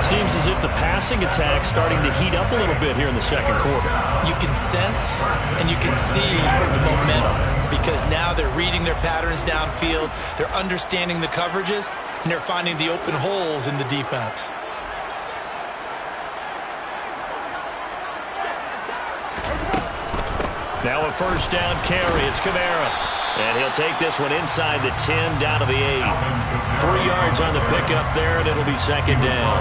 Seems as if the passing attack's starting to heat up a little bit here in the second quarter. You can sense and you can see the momentum because now they're reading their patterns downfield, they're understanding the coverages, and they're finding the open holes in the defense. Now a first down carry. It's Kamara. And he'll take this one inside the 10 down to the 8. 3 yards on the pickup there, and it'll be second down.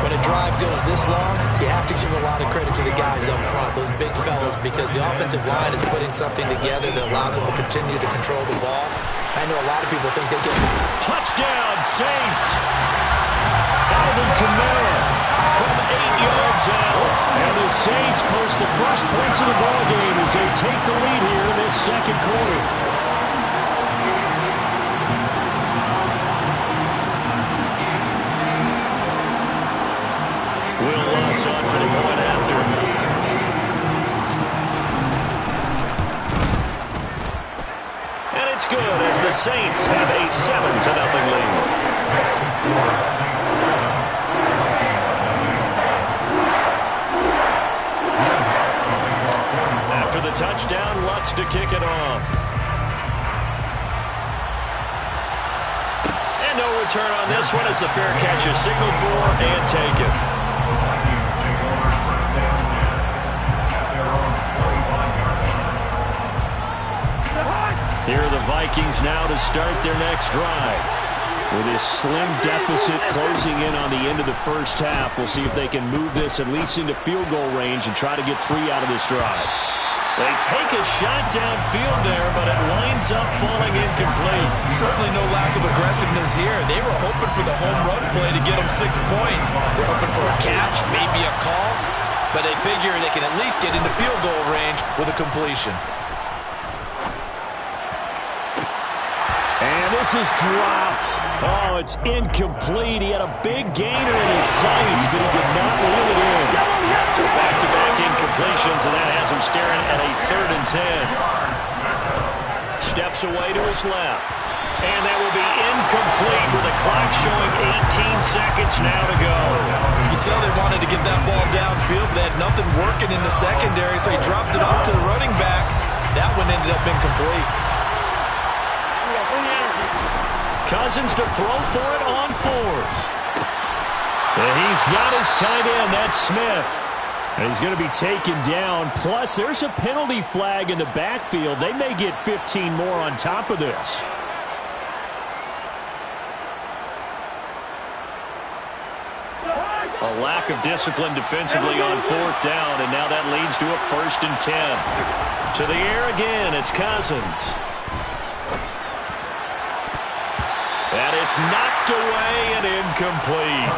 When a drive goes this long, you have to give a lot of credit to the guys up front, those big fellas, because the offensive line is putting something together that allows them to continue to control the ball. I know a lot of people think they get... Touchdown, Saints! Alvin Kamara from 8 yards out. And the Saints post the first points of the ball game as they take the lead here in this second quarter. Will Lutz on for the point after. And it's good as the Saints have a 7-0 lead. After the touchdown, Lutz to kick it off. And no return on this one as the fair catch is signaled for and taken. Here are the Vikings now to start their next drive. With this slim deficit closing in on the end of the first half, we'll see if they can move this at least into field goal range and try to get 3 out of this drive. They take a shot downfield there, but it winds up falling incomplete. Certainly no lack of aggressiveness here. They were hoping for the home run play to get them 6 points. They're hoping for a catch, maybe a call, but they figure they can at least get into field goal range with a completion. And this is dropped. Oh, it's incomplete. He had a big gainer in his sights, but he did not reel it in. So back-to-back incompletions, and that has him staring at a 3rd and 10. Steps away to his left. And that will be incomplete with the clock showing 18 seconds now to go. You can tell they wanted to get that ball downfield, but they had nothing working in the secondary, so he dropped it off to the running back. That one ended up incomplete. Cousins to throw for it on fours. And he's got his tight end. That's Smith. And he's going to be taken down. Plus, there's a penalty flag in the backfield. They may get 15 more on top of this. A lack of discipline defensively on 4th down, and now that leads to a 1st and 10. To the air again, it's Cousins. And it's knocked away and incomplete.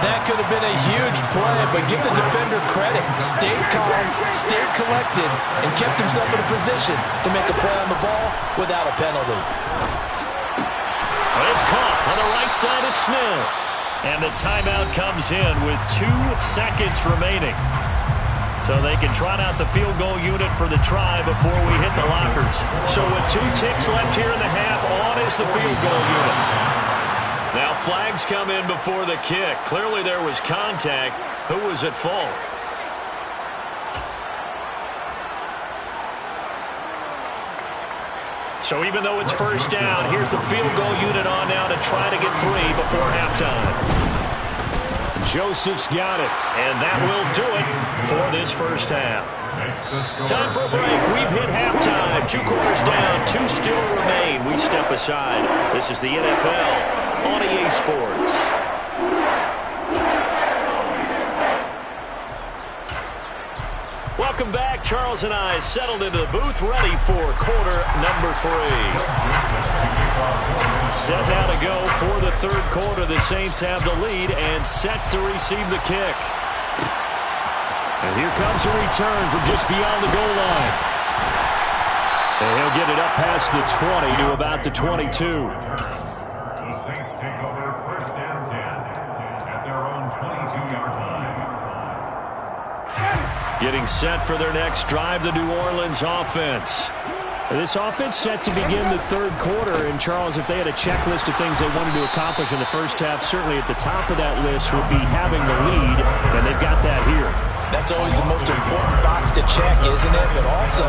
That could have been a huge play, but give the defender credit. Stayed calm, stayed collected, and kept himself in a position to make a play on the ball without a penalty. But it's caught on the right side at Smith. And the timeout comes in with 2 seconds remaining. So they can trot out the field goal unit for the try before we hit the lockers. So with 2 ticks left here in the half, on is the field goal unit. Now flags come in before the kick. Clearly there was contact. Who was at fault? So even though it's 1st down, here's the field goal unit on now to try to get 3 before halftime. Joseph's got it, and that will do it for this 1st half. Time for a break. We've hit halftime. 2 quarters down, 2 still remain. We step aside. This is the NFL on EA Sports. Welcome back. Charles and I settled into the booth, ready for quarter number 3. Set now to go for the 3rd quarter. The Saints have the lead and set to receive the kick. And here comes a return from just beyond the goal line. And he'll get it up past the 20 to about the 22. The Saints take over 1st and 10 at their own 22-yard line. Getting set for their next drive, the New Orleans offense. This offense set to begin the 3rd quarter. And, Charles, if they had a checklist of things they wanted to accomplish in the 1st half, certainly at the top of that list would be having the lead, and they've got that here. That's always the most important box to check, isn't it? But also,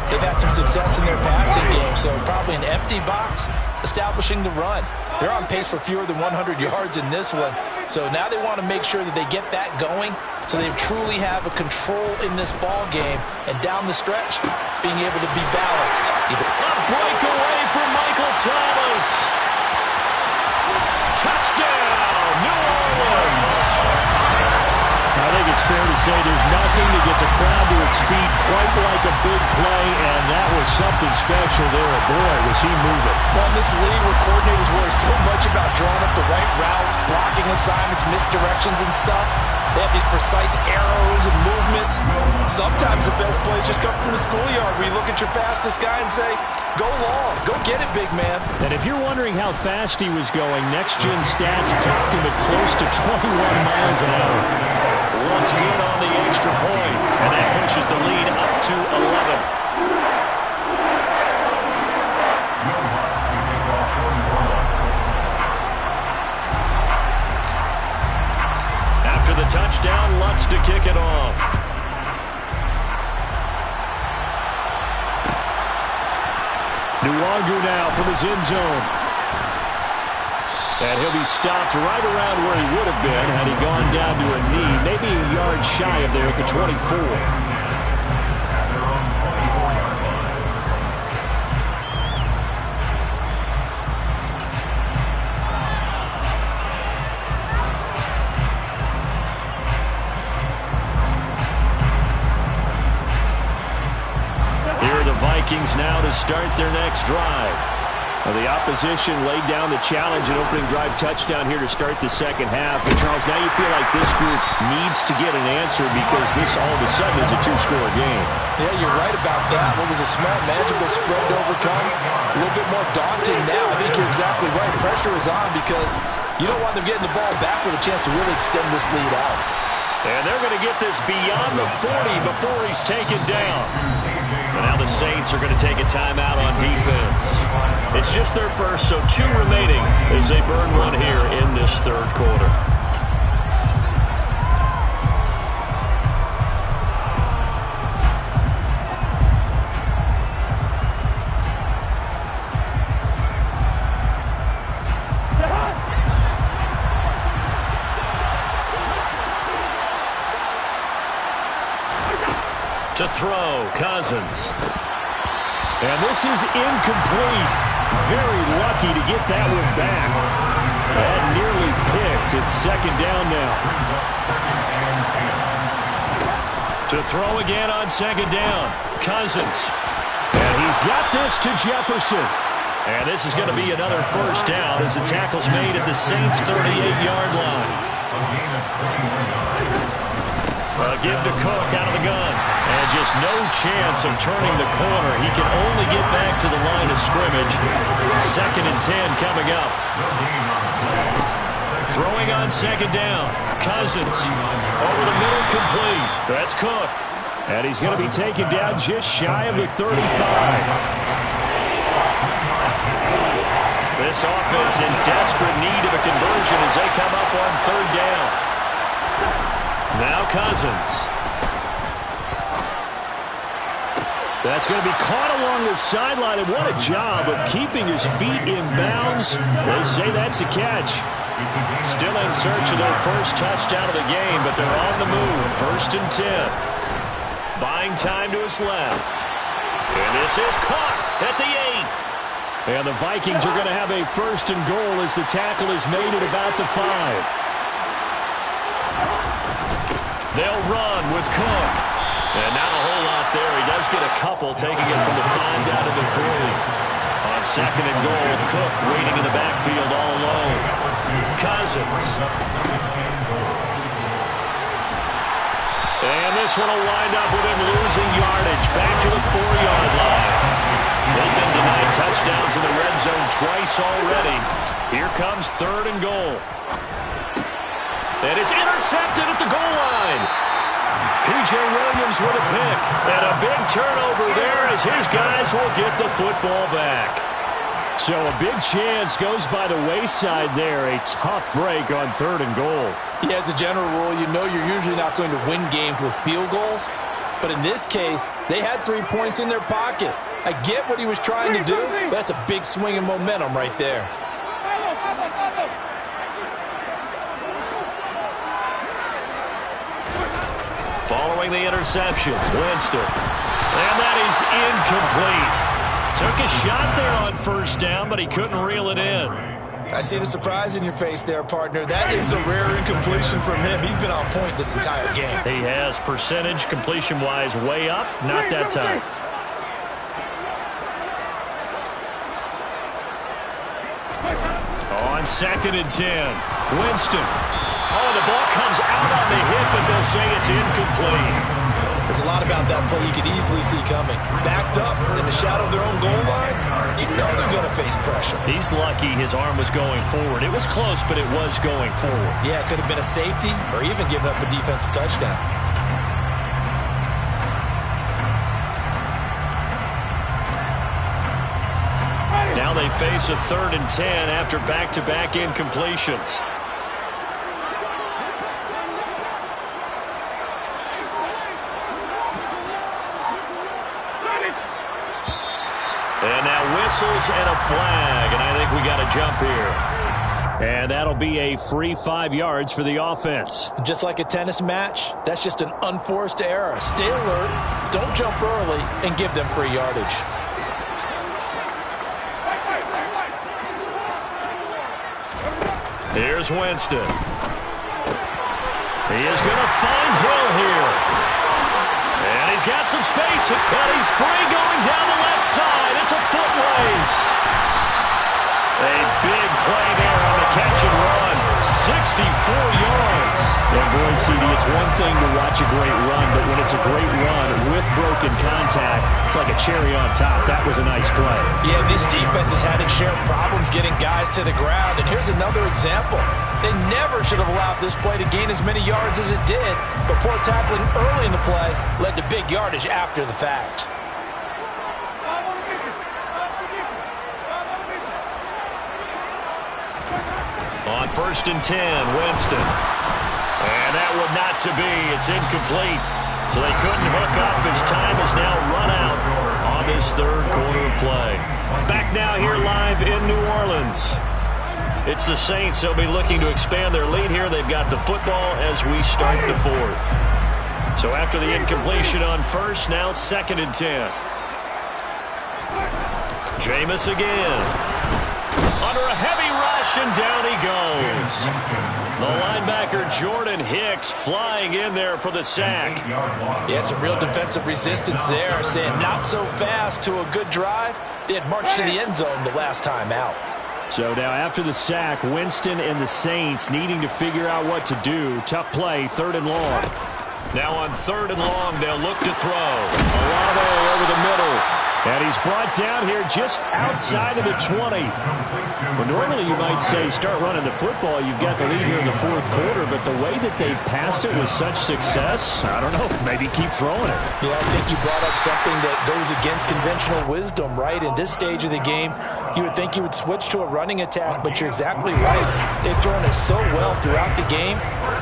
they've had some success in their passing game, so probably an empty box establishing the run. They're on pace for fewer than 100 yards in this one, so now they want to make sure that they get that going so they truly have a control in this ball game, and down the stretch, being able to be balanced. A breakaway from Michael Thomas. Touchdown, New Orleans. I think it's fair to say there's nothing that gets a crowd to its feet quite like a big play, and that was something special there. Boy, was he moving. Well, in this league where coordinators worry so much about drawing up the right routes, blocking assignments, misdirections and stuff, they have these precise arrows and movements. Sometimes the best plays just come from the schoolyard where you look at your fastest guy and say, go long, go get it, big man. And if you're wondering how fast he was going, next-gen stats clocked him at close to 21 miles an hour. Looks good on the extra point, and that pushes the lead up to 11. After the touchdown, Lutz to kick it off. Nwangu now from his end zone. And he'll be stopped right around where he would have been had he gone down to a knee, maybe a yard shy of there at the 24. Vikings now to start their next drive. Well, the opposition laid down the challenge and opening drive touchdown here to start the 2nd half. And, Charles, now you feel like this group needs to get an answer because this all of a sudden is a 2-score game. Yeah, you're right about that. What was a small, manageable spread to overcome? A little bit more daunting now. I think you're exactly right. Pressure is on because you don't want them getting the ball back with a chance to really extend this lead out. And they're going to get this beyond the 40 before he's taken down. And now the Saints are going to take a timeout on defense. It's just their first, so 2 remaining as they burn one here in this 3rd quarter. To throw, Cousins. And this is incomplete. Very lucky to get that one back. That nearly picked. It's second down now. To throw again on second down. Cousins. And he's got this to Jefferson. And this is going to be another first down as the tackle's made at the Saints' 38-yard line. Give to Cook out of the gun. And just no chance of turning the corner. He can only get back to the line of scrimmage. 2nd and 10 coming up. Throwing on second down. Cousins over the middle, complete. That's Cook. And he's going to be taken down just shy of the 35. This offense in desperate need of a conversion as they come up on third down. Now Cousins. That's going to be caught along the sideline, and what a job of keeping his feet in bounds. They say that's a catch. Still in search of their first touchdown of the game, but they're on the move. 1st and 10. Buying time to his left. And this is caught at the 8. And the Vikings are going to have a 1st and goal as the tackle is made at about the 5. They'll run with Cook. And not a whole lot there. He does get a couple, taking it from the 5 down to the 3. On 2nd and goal, Cook waiting in the backfield all alone. Cousins. And this one will wind up with him losing yardage back to the 4-yard line. They've been denied touchdowns in the red zone twice already. Here comes 3rd and goal. And it's intercepted at the goal line. P.J. Williams with a pick. And a big turnover there as his guys will get the football back. So a big chance goes by the wayside there. A tough break on 3rd and goal. Yeah, as a general rule, you know you're usually not going to win games with field goals. But in this case, they had 3 points in their pocket. I get what he was trying to do, but that's a big swing of momentum right there. Following the interception, Winston. And that is incomplete. Took a shot there on 1st down, but he couldn't reel it in. I see the surprise in your face there, partner. That is a rare incompletion from him. He's been on point this entire game. He has percentage completion-wise way up. Not that time. On 2nd and 10, Winston. Oh, the ball comes out on the hit, but they'll say it's incomplete. There's a lot about that play you could easily see coming. Backed up in the shadow of their own goal line, you know they're going to face pressure. He's lucky his arm was going forward. It was close, but it was going forward. Yeah, it could have been a safety or even given up a defensive touchdown. Now they face a 3rd and 10 after back-to-back incompletions. And now whistles and a flag, and I think we got a jump here. And that'll be a free 5 yards for the offense. Just like a tennis match, that's just an unforced error. Stay alert, don't jump early, and give them free yardage. Here's Winston. He is going to find Hill here. And he's got some space, but he's free going down the left side. It's a foot race. A big play there on the catch and run. 64 yards. And boy, CD, it's one thing to watch a great run, but when it's a great run with broken contact, it's like a cherry on top. That was a nice play. Yeah, this defense has had its share of problems getting guys to the ground, and here's another example. They never should have allowed this play to gain as many yards as it did, but poor tackling early in the play led to big yardage after the fact. On 1st and 10, Winston. And that one not to be. It's incomplete. So they couldn't hook up. His time is now run out on this 3rd quarter of play. Back now here live in New Orleans. It's the Saints. They'll be looking to expand their lead here. They've got the football as we start the 4th. So after the incompletion on first, now 2nd and 10. Jameis again. Under a heavy rush, and down he goes. The linebacker Jordan Hicks flying in there for the sack. Yeah, some real defensive resistance there, saying not so fast to a good drive. They had marched to the end zone the last time out. So now after the sack, Winston and the Saints needing to figure out what to do. Tough play, 3rd and long. Now on 3rd and long, they'll look to throw. Olave over the middle. And he's brought down here just outside of the 20. Well, normally you might say start running the football. You've got the lead here in the 4th quarter, but the way that they've passed it with such success, I don't know, maybe keep throwing it. Yeah, I think you brought up something that goes against conventional wisdom, right? In this stage of the game, you would think you would switch to a running attack, but you're exactly right. They've thrown it so well throughout the game,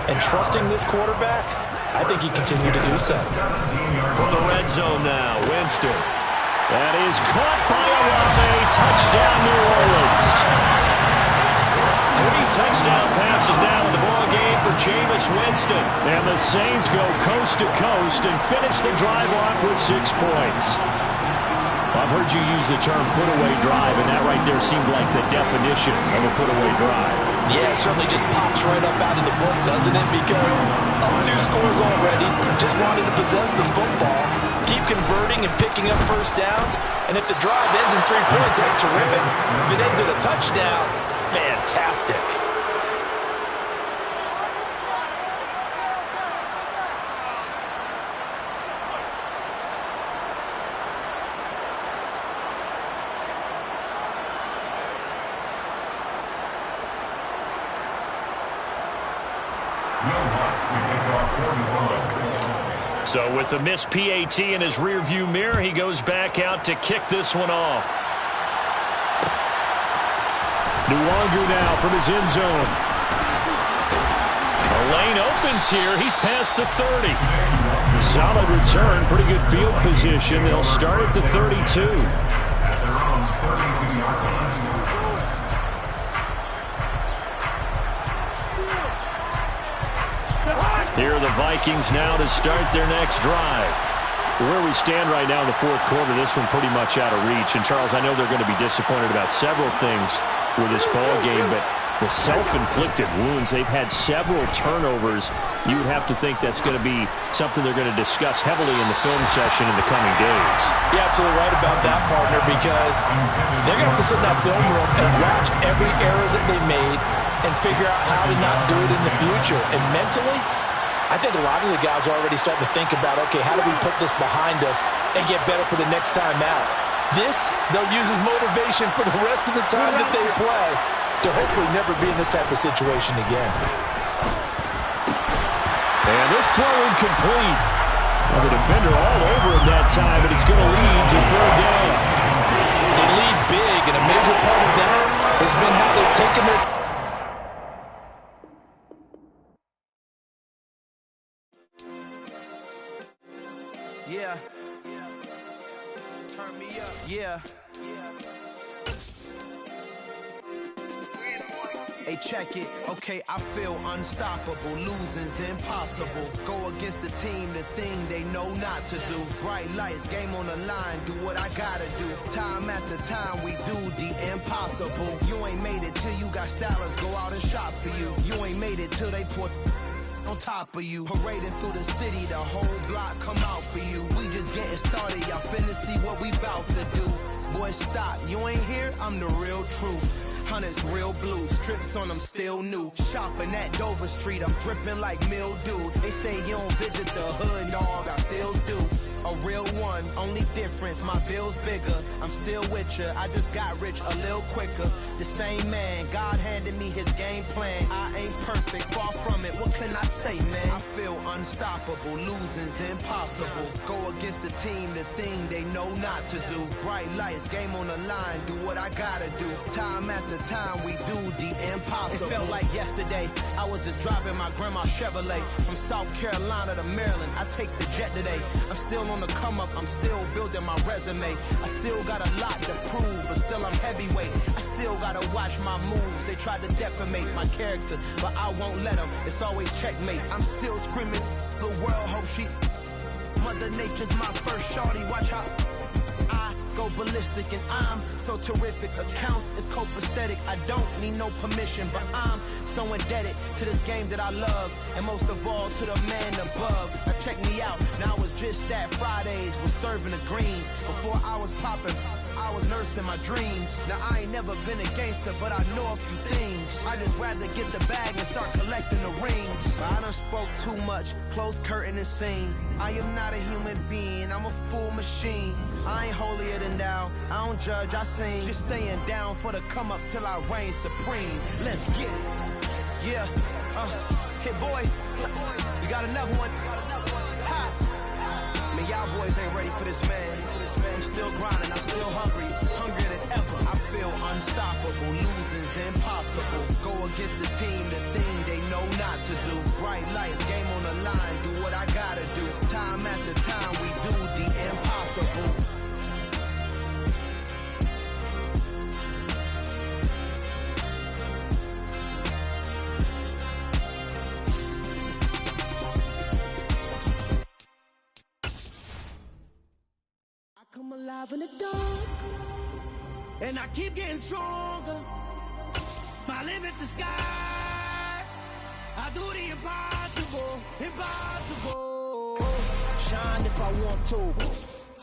and trusting this quarterback, I think he continued to do so. From the red zone now, Winston. That is caught by Olave. Touchdown, New Orleans. 3 touchdown passes now in the ball game for Jameis Winston. And the Saints go coast to coast and finish the drive off with 6 points. I've heard you use the term put-away drive, and that right there seemed like the definition of a put-away drive. Yeah, it certainly just pops right up out of the book, doesn't it? Because up 2 scores already, just wanted to possess the football, keep converting and picking up first downs, and if the drive ends in 3 points, that's terrific. If it ends in a touchdown, fantastic. So with the missed PAT in his rearview mirror, he goes back out to kick this one off. Nwangu now from his end zone. A lane opens here. He's past the 30. Solid return. Pretty good field position. They'll start at the 32. Here are the Vikings now to start their next drive. Where we stand right now in the 4th quarter, this one pretty much out of reach. And, Charles, I know they're going to be disappointed about several things with this ball game, but the self-inflicted wounds, they've had several turnovers. You would have to think that's going to be something they're going to discuss heavily in the film session in the coming days. You're absolutely right about that, partner, because they're going to have to sit in that film room and watch every error that they made and figure out how to not do it in the future. And mentally, I think a lot of the guys are already starting to think about, okay, how do we put this behind us and get better for the next time out? This, they'll use as motivation for the rest of the time that they play to hopefully never be in this type of situation again. And this throw incomplete. Well, the defender all over him that time, but it's going to lead to 3rd down. They lead big, and a major part of that has been how they've taken their... Yeah. Turn me up. Yeah. Hey, check it. Okay, I feel unstoppable. Losing's impossible. Go against the team, the thing they know not to do. Bright lights, game on the line. Do what I gotta do. Time after time, we do the impossible. You ain't made it till you got stylers go out and shop for you. You ain't made it till they put on top of you. Parading through the city, the whole block come out for you. We just getting started, y'all finna see what we bout to do. Boy, stop, you ain't here, I'm the real truth. Hunters, real blue, strips on them still new. Shopping at Dover Street, I'm dripping like mildew. They say you don't visit the hood, dog, I still do. A real one, only difference, my bill's bigger. I'm still with ya, I just got rich a little quicker. The same man, God handed me his game plan. I ain't perfect, far from it, what can I say, man? I feel unstoppable, losing's impossible. Go against the team, the thing they know not to do. Bright lights, game on the line, do what I gotta do. Time after time, we do the impossible. It felt like yesterday, I was just driving my grandma's Chevrolet. From South Carolina to Maryland, I take the jet today. I'm still on the come up, I'm still building my resume. I still got a lot to prove, but still I'm heavyweight. I still gotta watch my moves. They tried to defamate my character, but I won't let them. It's always checkmate. I'm still screaming, the world hope she... Mother Nature's my first shorty, watch how I go ballistic and I'm so terrific. Accounts is copacetic, I don't need no permission, but I'm so indebted to this game that I love, and most of all to the man above. Now check me out, now it's just that Fridays was serving the greens. Before I was popping, I was nursing my dreams. Now I ain't never been a gangster, but I know a few things. I just rather get the bag and start collecting the rings. But I done spoke too much, close curtain and scene. I am not a human being, I'm a full machine. I ain't holier than thou, I don't judge, I sing. Just staying down for the come up till I reign supreme. Let's get it. Yeah, hit boy, we got another one. Ha. Man, y'all boys ain't ready for this, man. I'm still grinding, I'm still hungry, hungrier than ever. I feel unstoppable, losing's impossible. Go against the team, the thing they know not to do. Bright lights, game on the line, do what I gotta do. Time after time, we do the impossible. Come alive in the dark, and I keep getting stronger. My limit's the sky. I do the impossible, impossible. Shine if I want to.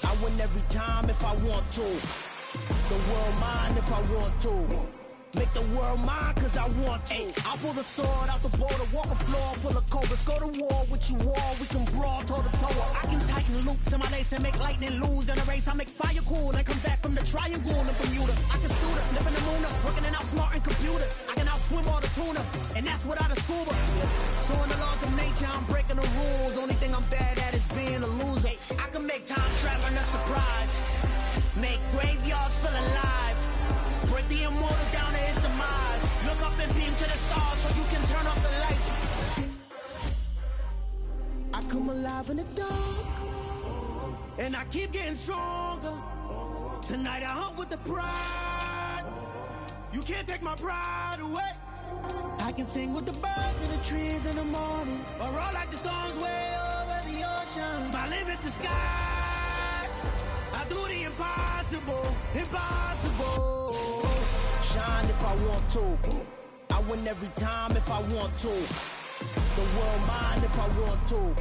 I win every time if I want to. The world mine if I want to. Make the world mine cause I want to. Ay, I'll pull the sword out the border, walk a floor full of cobras. Go to war with you all, we can brawl toe to toe. I can tighten loops in my lace and make lightning lose in a race. I make fire cool and come back from the triangle in Bermuda. I can suit up, live in the moon up, working and outsmarting computers. I can outswim all the tuna, and that's without a scuba. So in the laws of nature, I'm breaking the rules. Only thing I'm bad at is being a loser. Ay, I can make time traveling a surprise, make graveyards feel alive. Break the immortal down to his demise. Look up and beam to the stars so you can turn off the lights. I come alive in the dark, and I keep getting stronger. Tonight I hunt with the pride. You can't take my pride away. I can sing with the birds and the trees in the morning, or roll like the storms way over the ocean. My limit's the sky. I do the impossible, impossible. Shine if I want to. I win every time if I want to. The world mine if I want to.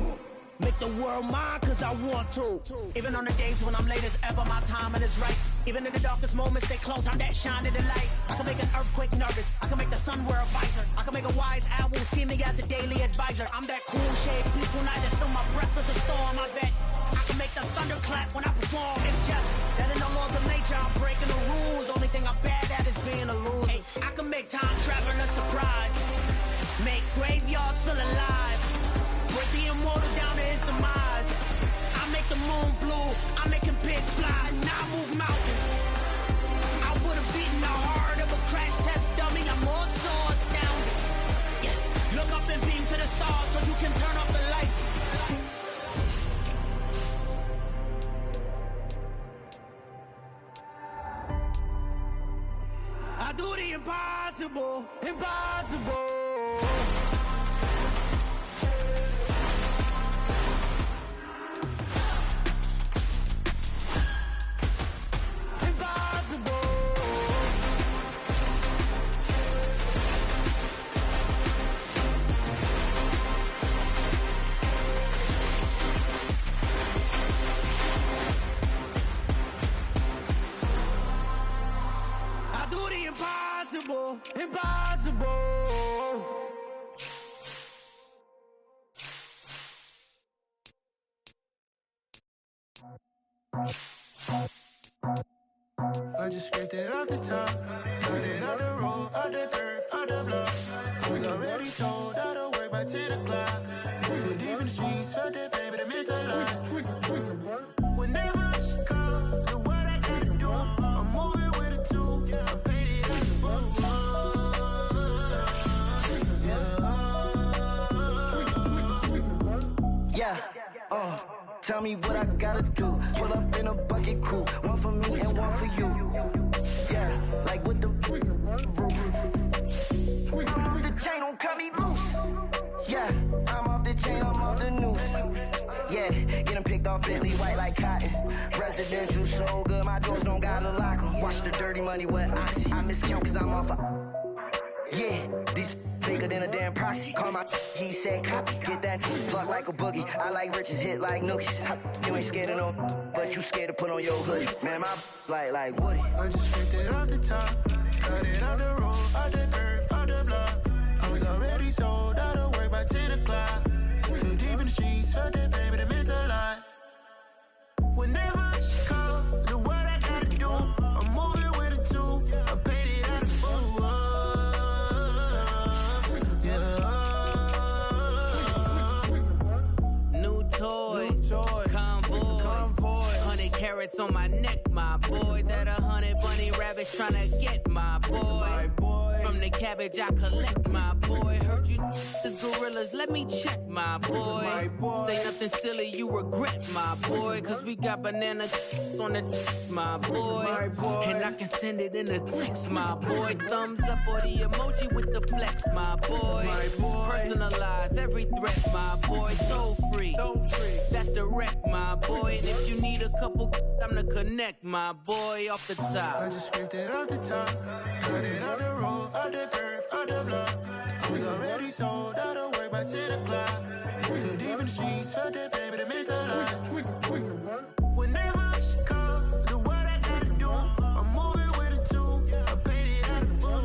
Make the world mine cause I want to. Even on the days when I'm late as ever, my timing is right. Even in the darkest moments, stay close, I'm that shining the light. I can make an earthquake nervous, I can make the sun wear a visor. I can make a wise owl see me as a daily advisor. I'm that cool shade, peaceful night, and still my breath is a storm, I bet. I can make the thunder clap when I perform. It's just that in the laws of nature, I'm breaking the rules. Only thing I'm bad at is being a loser. Hey, I can make time traveling a surprise, make graveyards feel alive. Break the immortal down to his demise. I make the moon blue, I'm making pigs fly, and I move mountains. I would've beaten the heart of a crash test dummy. I'm more so astounded. Yeah. Look up and beam to the stars so you can turn off the lights. I do the impossible, impossible. Impossible, impossible. I just scraped it off the top, got it out the road, out the dirt, out the block. I was already told I don't work by 10 o'clock. Too deep in the streets, felt that pain, but it meant a lot. When that rush comes, do what I gotta do. I'm moving with a two, I'm painted at the bottom. Yeah, tell me what I gotta do. Pull up in a bucket crew, one for me and one for you. Yeah, like with the roof. I'm off the chain, don't cut me loose. Yeah, I'm off the chain, I'm off the noose. Yeah, get them picked off Bentley, white like cotton. Residential so good, my doors don't gotta lock them. Watch the dirty money with Oxy. I miscount cause I'm off a... Yeah, these bigger than a damn proxy. Call my he said copy. Get that plug like a boogie. I like riches, hit like nookies. You ain't scared of no, but you scared to put on your hoodie. Man, my like Woody. I just scraped it off the top, cut it off the road, off the curve, off the block. I was already sold out of work by 10 o'clock. Too deep in the streets, felt that baby, that meant a lot. Whenever she calls, do what I gotta do. I'm moving with a two, I paid it out of full. Yeah. New toys, convoy, 100 carats on my neck, my boy. That 100 bunny rabbits tryna get my boy. From the cabbage I collect, my boy. Heard you this gorillas, let me check, my boy. Say nothing silly, you regret, my boy. Cause we got banana on the my boy. And I can send it in a text, my boy. Thumbs up or the emoji with the flex, my boy. Personalize every threat, my boy. Toll free, that's direct, my boy. And if you need a couple, I'm the connect, my boy. Off the top, I just scraped it off the top, cut it off the road, off the curve, off the block. I was already sold out of work by 10 o'clock. Too deep in the streets, felt that baby, that meant a lot. Whenever she calls, do what I gotta do. I'm moving with a two, I paid it out of full.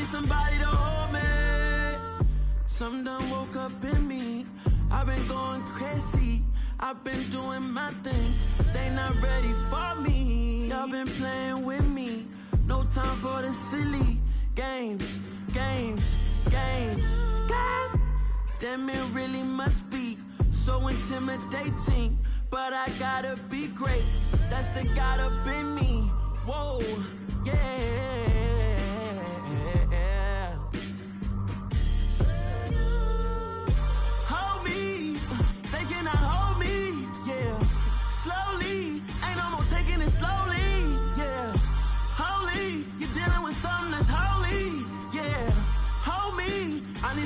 Somebody to hold me. Some done woke up in me. I've been going crazy. I've been doing my thing. They not ready for me. Y'all been playing with me. No time for the silly games. Damn, it really must be so intimidating. But I gotta be great. That's the God up in me. Whoa, yeah.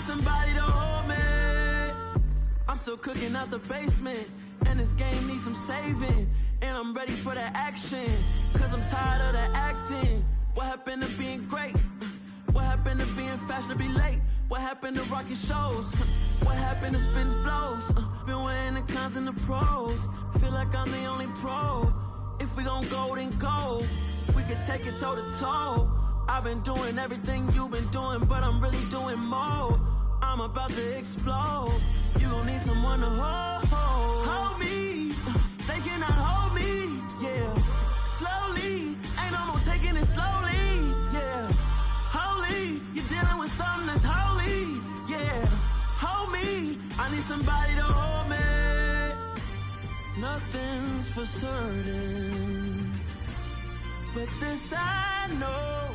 Somebody to hold me. I'm still cooking out the basement, and this game needs some saving. And I'm ready for the action, cause I'm tired of the acting. What happened to being great? What happened to being fashionably late? What happened to rocking shows? What happened to spitting flows? Been weighing the cons and the pros. Feel like I'm the only pro. If we gon' go, then go. We could take it toe to toe. I've been doing everything you've been doing, but I'm really doing more. I'm about to explode. You gon' need someone to hold me. They cannot hold me, yeah. Slowly, ain't no more taking it slowly, yeah. Holy, you're dealing with something that's holy, yeah. Hold me, I need somebody to hold me. Nothing's for certain, but this I know.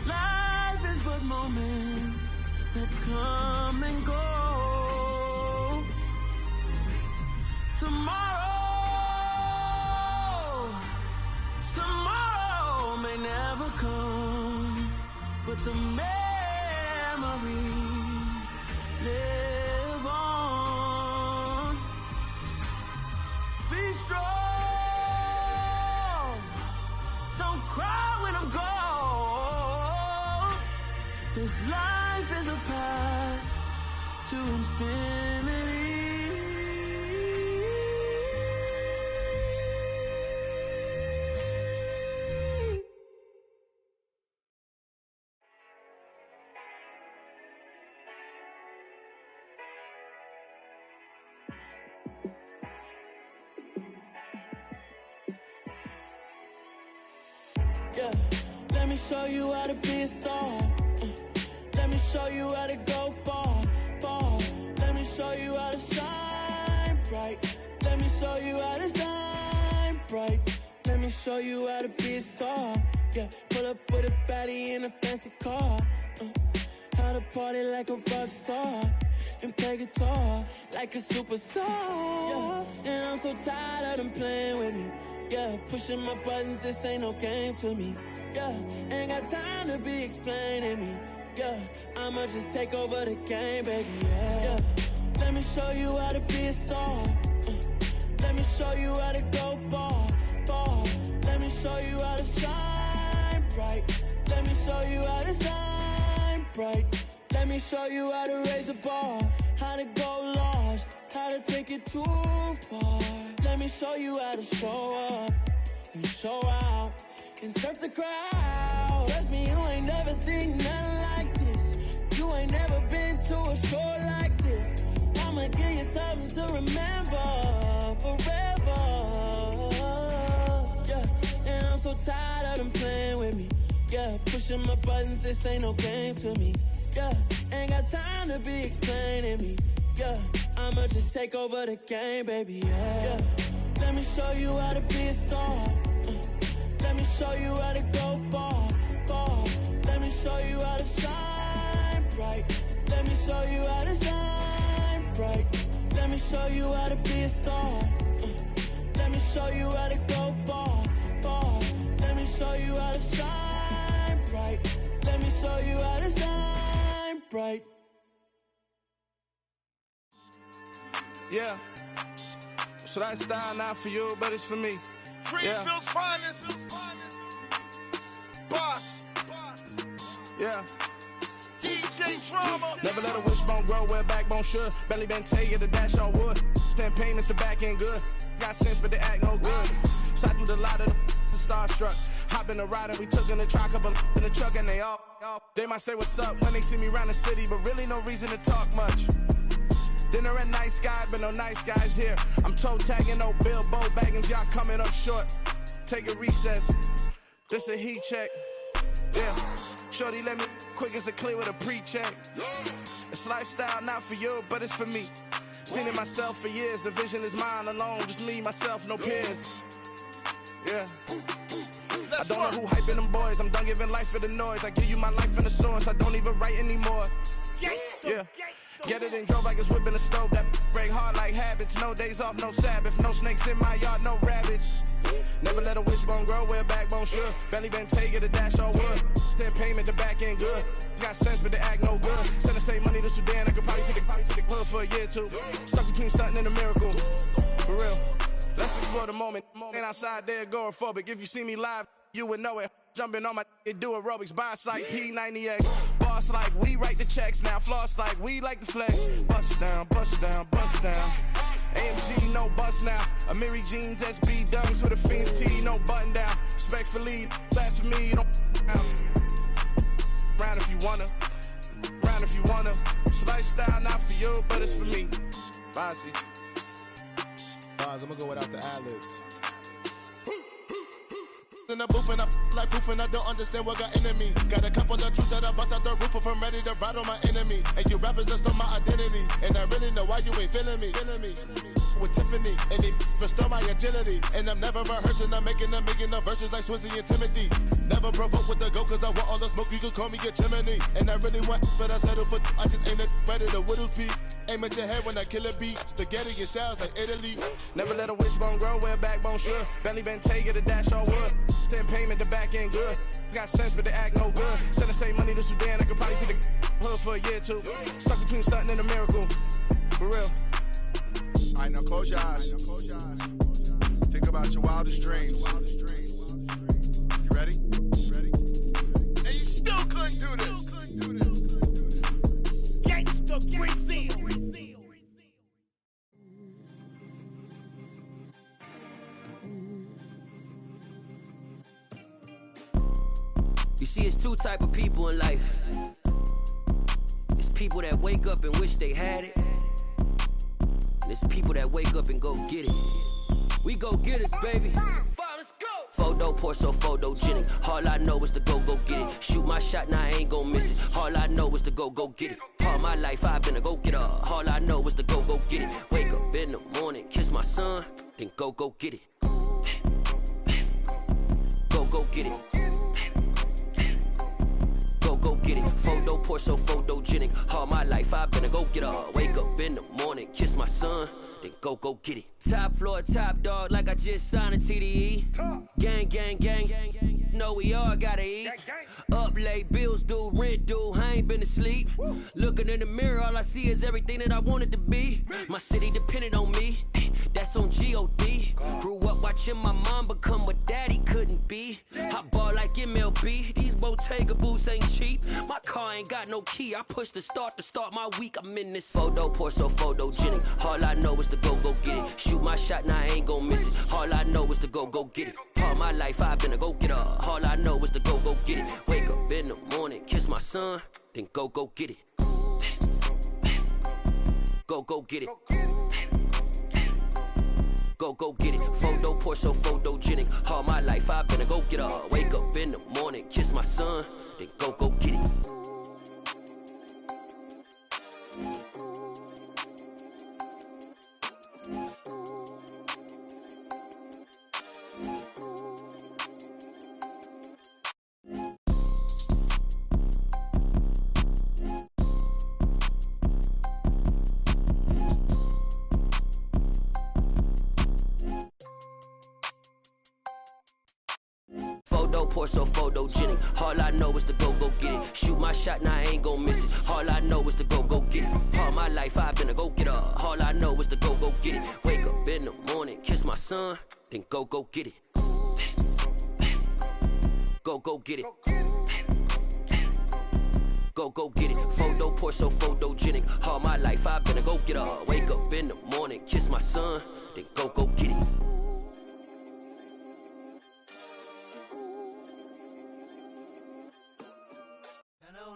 Life is but moments that come and go. Tomorrow may never come, but the memories live on. Be strong, don't cry when I'm gone. This life is a path to infinity. Yeah, let me show you how to be a star. Let me show you how to go far, far. Let me show you how to shine bright. Let me show you how to shine bright. Let me show you how to be a star. Yeah, pull up with a baddie in a fancy car. How to party like a rock star and play guitar like a superstar. Yeah, and I'm so tired of them playing with me. Yeah, pushing my buttons, this ain't no game to me. Yeah, ain't got time to be explaining me. Yeah, I'ma just take over the game, baby. Yeah, let me show you how to be a star. Let me show you how to go far, far. Let me show you how to shine bright. Let me show you how to shine bright. Let me show you how to raise the bar, how to go large, how to take it too far. Let me show you how to show up and show out and surf the crowd. Trust me, you ain't never seen nothing like this. You ain't never been to a show like this. I'ma give you something to remember forever. Yeah, and I'm so tired of them playing with me. Yeah, pushing my buttons, this ain't no game to me. Yeah, ain't got time to be explaining me. Yeah, I'ma just take over the game, baby. Yeah, let me show you how to be a star. Let me show you how to go far, far. Let me show you how to shine bright. Let me show you how to shine bright. Let me show you how to be a star. Let me show you how to go far, far. Let me show you how to shine bright. Let me show you how to shine bright. Yeah, so that style not for you, but it's for me. Greenfield's finest. Boss. Yeah. DJ Drama. Never let a wishbone grow where backbone should. Belly been taking the dash all wood. 10 payments, the back end good. Got sense, but they act no good. Shot through the lot of the starstruck. Hop in the ride and we took in the truck, couple in the truck, and they all. They might say what's up when they see me around the city, but really no reason to talk much. Dinner at nice guy, but no nice guys here. I'm toe tagging, no Bilbo Baggins, y'all coming up short. Take a recess. This a heat check. Yeah. Shorty let me quick as a clear with a pre-check. It's lifestyle not for you, but it's for me. Seen it myself for years. The vision is mine alone. Just me, myself, no peers. Yeah. I don't know who hyping them boys. I'm done giving life for the noise. I give you my life in the source. I don't even write anymore. Yeah. Get it and drove like it's whipping a stove. That break hard like habits. No days off, no Sabbath. No snakes in my yard, no rabbits. Never let a wishbone grow where backbone should. Belly been taking the dash all wood. 10 payment, the back end good. Got sense, but they act no good. Send the same money to Sudan. I could probably take the hood for a year or two. Stuck between stunting and a miracle. For real. Let's explore the moment. Ain't outside there agoraphobic. If you see me live, you would know it. Jumping on my do aerobics, boss like P90X. Boss like we write the checks now. Floss like we like the flex. Bust down, bust down, bust down. AMG, no bust now. Amiri jeans, SB dunks with a Fiends T, no button down. Respectfully, that's for me, you don't round if you wanna. Round if you wanna. It's lifestyle not for you, but it's for me. Bossy. I'm gonna go without the ad-libs. In the booth and I like proof and I don't understand what got into me. Got a couple of truths that I bust out the roof if I'm ready to ride on my enemy. And you rappers just stole my identity. And I really know why you ain't feeling me. With Tiffany, and they restore my agility. And I'm never rehearsing, I'm making a million of verses like Swizzy and Timothy. Never provoke with the go, cause I want all the smoke, you can call me a chimney. And I really want, but I settle for, I just ain't ready to whittles peak. Aim at your head when I kill a beat. Spaghetti and shells like Italy. Never let a wishbone grow where backbone should. Belly been taking the dash all wood. 10 payment, the back end good. Got sense, but they act no good. Send the same money to Sudan, I could probably take the hood for a year or two. Stuck between stunting and a miracle. For real. Alright, now close your eyes. Think about your wildest dreams. You ready? And you still couldn't do this. You see, it's two type of people in life. It's people that wake up and wish they had it. And it's people that wake up and go get it. We go get it, baby. Let's go. Photo pour so photogenic. All I know is to go get it. Shoot my shot, now I ain't gon' miss it. All I know is to go get it. All my life I've been a go getter. All I know is to go get it. Wake up in the morning, kiss my son, then go get it. Go get it. Go get it. Photo pour so photogenic. All my life I've been a go getter. Wake up in the morning, kiss my son, then go get it. Top floor, top dog, like I just signed a TDE. Gang. Know we all gotta eat. Up late, bills due, rent due. I ain't been asleep. Looking in the mirror, all I see is everything that I wanted to be. My city depended on me. That's on G.O.D. Grew up watching my mom become what daddy couldn't be. I ball like MLB. These Bottega boots ain't cheap. My car ain't got no key. I push the start to start my week. I'm in this photo pour so photogenic. All I know is to go get it. Shoot my shot, now I ain't gon' miss it. All I know is to go get it. All my life I've been a go getter. All I know is to go get it. Wake up in the morning, kiss my son, then go get it. Go get it. Go get it. Photo pour so photogenic. All my life I've been a go getter. Wake up in the morning, kiss my son, then go get it. Pour so photogenic. All I know is to go get it. Shoot my shot, now I ain't gon' miss it. All I know is to go get it. All my life I've been a go getter. All I know is to go get it. Wake up in the morning, kiss my son, then go get it. Go get it. Go get it. Photo pour so photogenic. All my life I've been a go getter. Wake up in the morning, kiss my son, then go get it.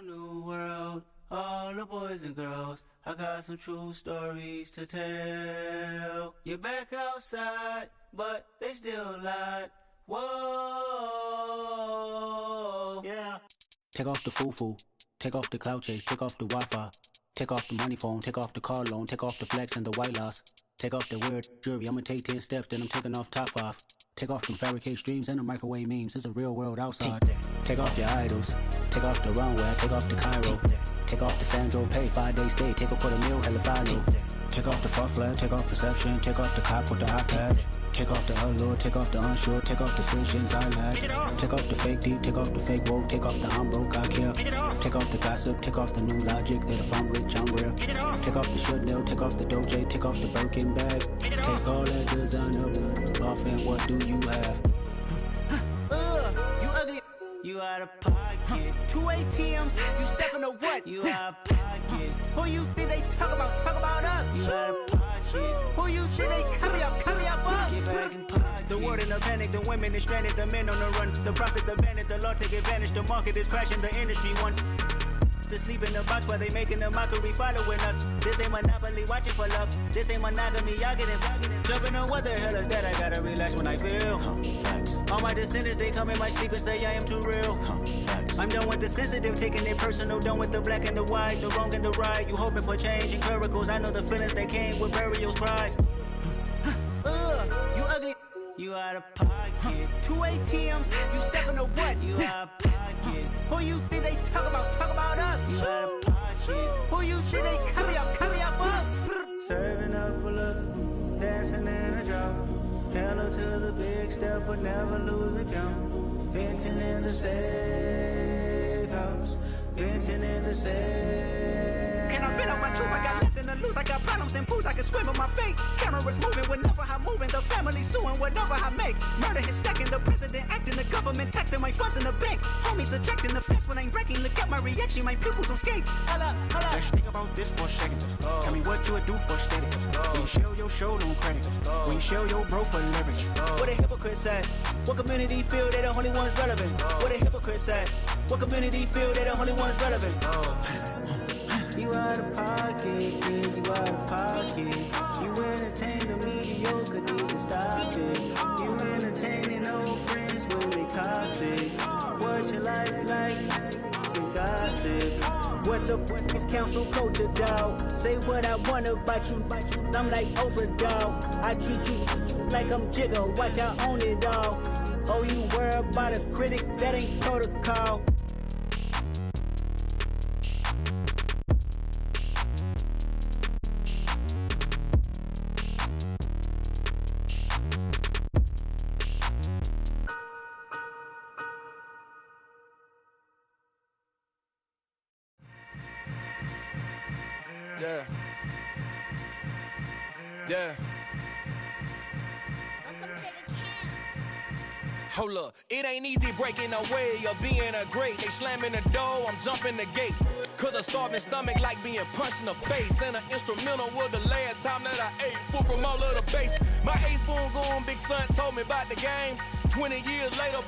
New world, all the boys and girls, I got some true stories to tell. You're back outside, but they still lied. Whoa, yeah. Take off the foo-foo, take off the cloud chase, take off the Wi-Fi, take off the money phone, take off the car loan, take off the flex and the white loss, take off the weird jewelry. I'ma take 10 steps, then I'm taking off top 5. Take off them fabricate streams and the microwave memes. It's a real world outside. Take off your idols. Take off the runway. Take off the Cairo. Take off the Sandro Pay. 5 days stay. Take a $250,000 hella final. Take off the fuck flag. Take off perception. Take off the cop with the iPad. Take off the allure. Take off the unsure. Take off decisions I lack. Take off the fake deep. Take off the fake woke. Take off the I'm broke. I care. Take off the gossip. Take off the new logic. That if I'm rich, I'm real. Take off the should know. Take off the Doja. Take off the Birkin bag. Take all that designer off and what do you have? You ugly. You out of pocket. 2 ATMs, you stepping to what? You out of pocket. Who you think they talk about? Talk about us. You out of pocket. Who you think they carry up us? Get back in pocket. The world in a panic, the women is stranded, the men on the run. The profits abandoned, the law take advantage. The market is crashing, the industry wants to sleep in the box while they making a mockery following us. This ain't monopoly, watching for love. This ain't monogamy, y'all getting jumping on what the hell is that? I gotta relax when I feel. All my descendants, they come in my sleep and say I am too real. I'm done with the sensitive, taking it personal. Done with the black and the white, the wrong and the right. You hoping for change and miracles. I know the feelings that came with burials, cries. You ugly. You out of pocket. 2 ATMs, you stepping to what? You out of pocket. Who you think they talk about? Talk about us. You out of pocket. Who you think they carry up us? Serving up a look, dancing in a drop. Hello to the big step, but never lose a count. Venting in the safe house. Venting in the safe. Can I vent on my truth? I got nothing to lose. I got problems and booze. I can swim on my fate. Cameras moving whenever I'm moving. The family suing whatever I make. Murder is stacking. The president acting. The government government taxing my funds in the bank. Homies ejecting the fence when I'm breaking. Look at my reaction, my pupils on skates. Holla. Let's think about this for a second. Tell me what you would do for steady. When you show your show, no credit. When you show your bro for leverage. What a hypocrite said. What community feel they the only ones relevant? What a hypocrite said. What community feel they the only ones relevant? You out of pocket, yeah, you out of pocket. You entertain the mediocre, need to stop it. You entertaining old friends when they toxic. What your life like? You gossip. What the is council culture, dog? Say what I want about you. I'm like overdog. I treat you like I'm Jigga. Watch I own it all. Oh, you worry about a critic? That ain't protocol. Yeah. Yeah. Hold up, it ain't easy breaking away or being a great. They slamming the door, I'm jumping the gate. Cause a starving stomach like being punched in the face. And an instrumental was the last time that I ate food from all of the bass. My ace boom goon, big son told me about the game. 20 years later,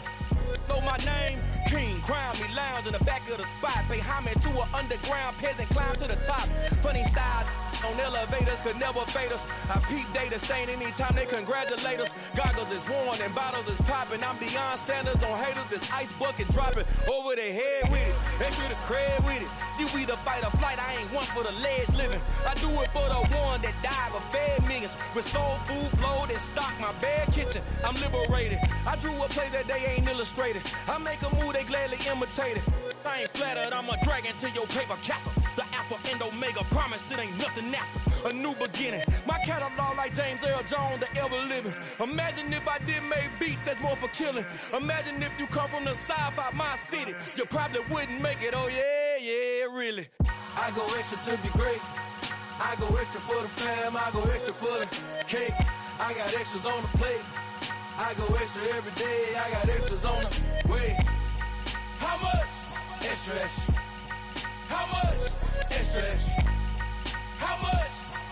know my name. King, crown me, lounge in the back of the spot. Pay homage to an underground peasant, climb to the top. Funny style on elevators could never fade us. I peep data stain anytime they congratulate us. Goggles is worn and bottles is popping. I'm Deion Sanders on haters, this ice bucket dropping over their head with it. They should have cred with it. You either fight or flight, I ain't one for the ledge living. I do it for the one that died but fed millions. With soul food flow that stock my bare kitchen. I'm liberated. I drew a play that they ain't illustrated. I make a move, they gladly imitate it. I ain't flattered, I'm a dragon to your paper castle. The Alpha and Omega, promise it ain't nothing after. A new beginning. My catalog like James Earl Jones, the ever living. Imagine if I did make beats that's more for killing. Imagine if you come from the south out my city. You probably wouldn't make it, oh yeah, really. I go extra to be great. I go extra for the fam, I go extra for the cake. I got extras on the plate. I go extra every day, I got extras on the way. How much? Extra, extra. How much? Extra, extra. How much?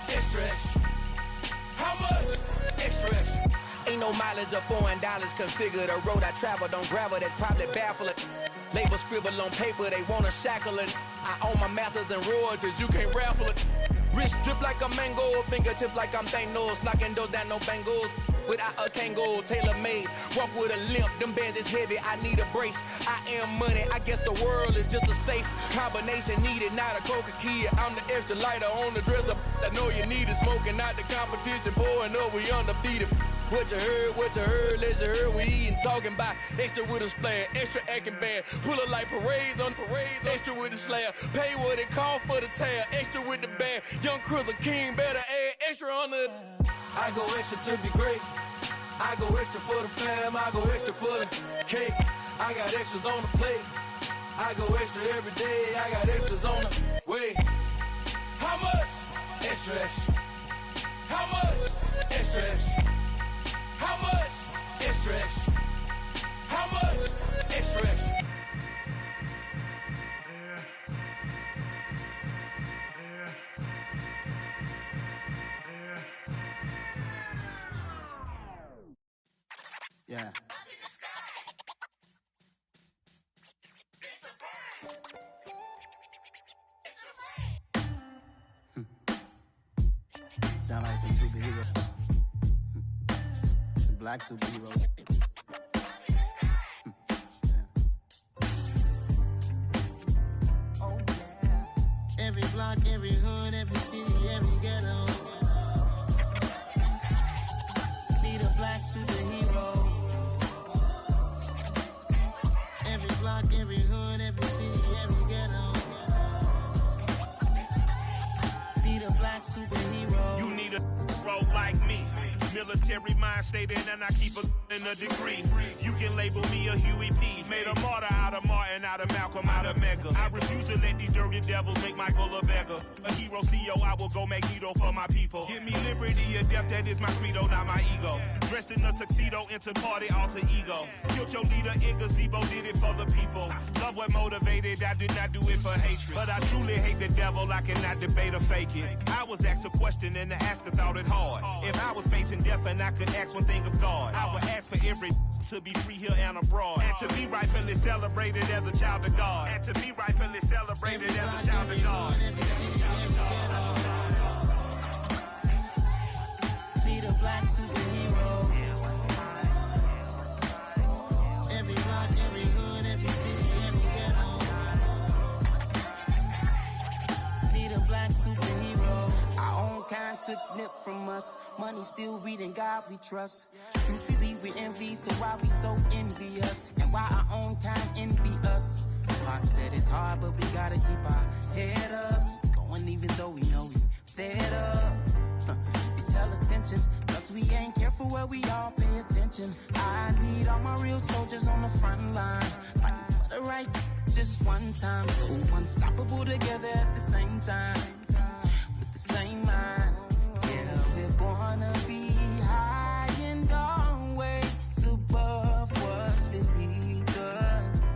Extra, extra. How much? Extra, extra. Ain't no mileage of $4 configure the road I traveled on gravel that probably baffle it. Label scribble on paper, they wanna shackle it. I own my masters and royalties, you can't raffle it. Wrist drip like a mango, fingertips like I'm Thanos, knocking those down no bangles. Without a Kango, tailor-made, walk with a limp, them bands is heavy, I need a brace. I am money, I guess the world is just a safe combination needed, not a coca kid. I'm the extra lighter on the dresser, I know you need it, smoking out the competition, pouring up, we undefeated. What you heard, let you heard, we eating, talking about extra with a splash, extra acting bad, pull it like parades on parades, extra with the slab, pay what it cost for the tab, extra with the bag, young Cruiser King, better add extra on the... I go extra to be great. I go extra for the fam, I go extra for the cake. I got extras on the plate. I go extra every day, I got extras on the way. How much? Extra, extra. How much? Extra, extra. How much? Extra, extra. How much? Extra, extra. Yeah. Sound like some superheroes. Some black superheroes. Oh, yeah. Every block, every hood, every city, every ghetto. Need a black superhero. Every block, every hood, every city, every ghetto. Need a black superhero. You need a role like me. Military mind state and I keep in a degree. You can label me a Huey P. Made a martyr out of Martin, out of Malcolm, out of Mega. I refuse to let these dirty the devil, make Michael a beggar. A hero CEO, I will go Magneto for my people. Give me liberty or death, that is my credo, not my ego. Dressed in a tuxedo, into party, alter ego. Killed your leader in gazebo, did it for the people. Love what motivated, I did not do it for hatred. But I truly hate the devil, I cannot debate or fake it. I was asked a question and the asker thought it hard. If I was facing death and I could ask one thing of God, I would ask for every to be free here and abroad. And to be rightfully celebrated as a child of God. And to be rightfully celebrated as a child of God. Need a black superhero. Every block, every hood, every city, every ghetto. Need a black superhero. Our own kind took nip from us. Money still reading God we trust. Truthfully we envy, so why we so envious? And why our own kind envy us? Pac said it's hard, but we gotta keep our head up. Going even though we know we fed up. It's hell attention, cause we ain't careful where we all pay attention. I need all my real soldiers on the front line, fighting for the right just one time. So unstoppable together at the same time, with the same mind. Yeah, we're gonna be high and always above what's beneath us.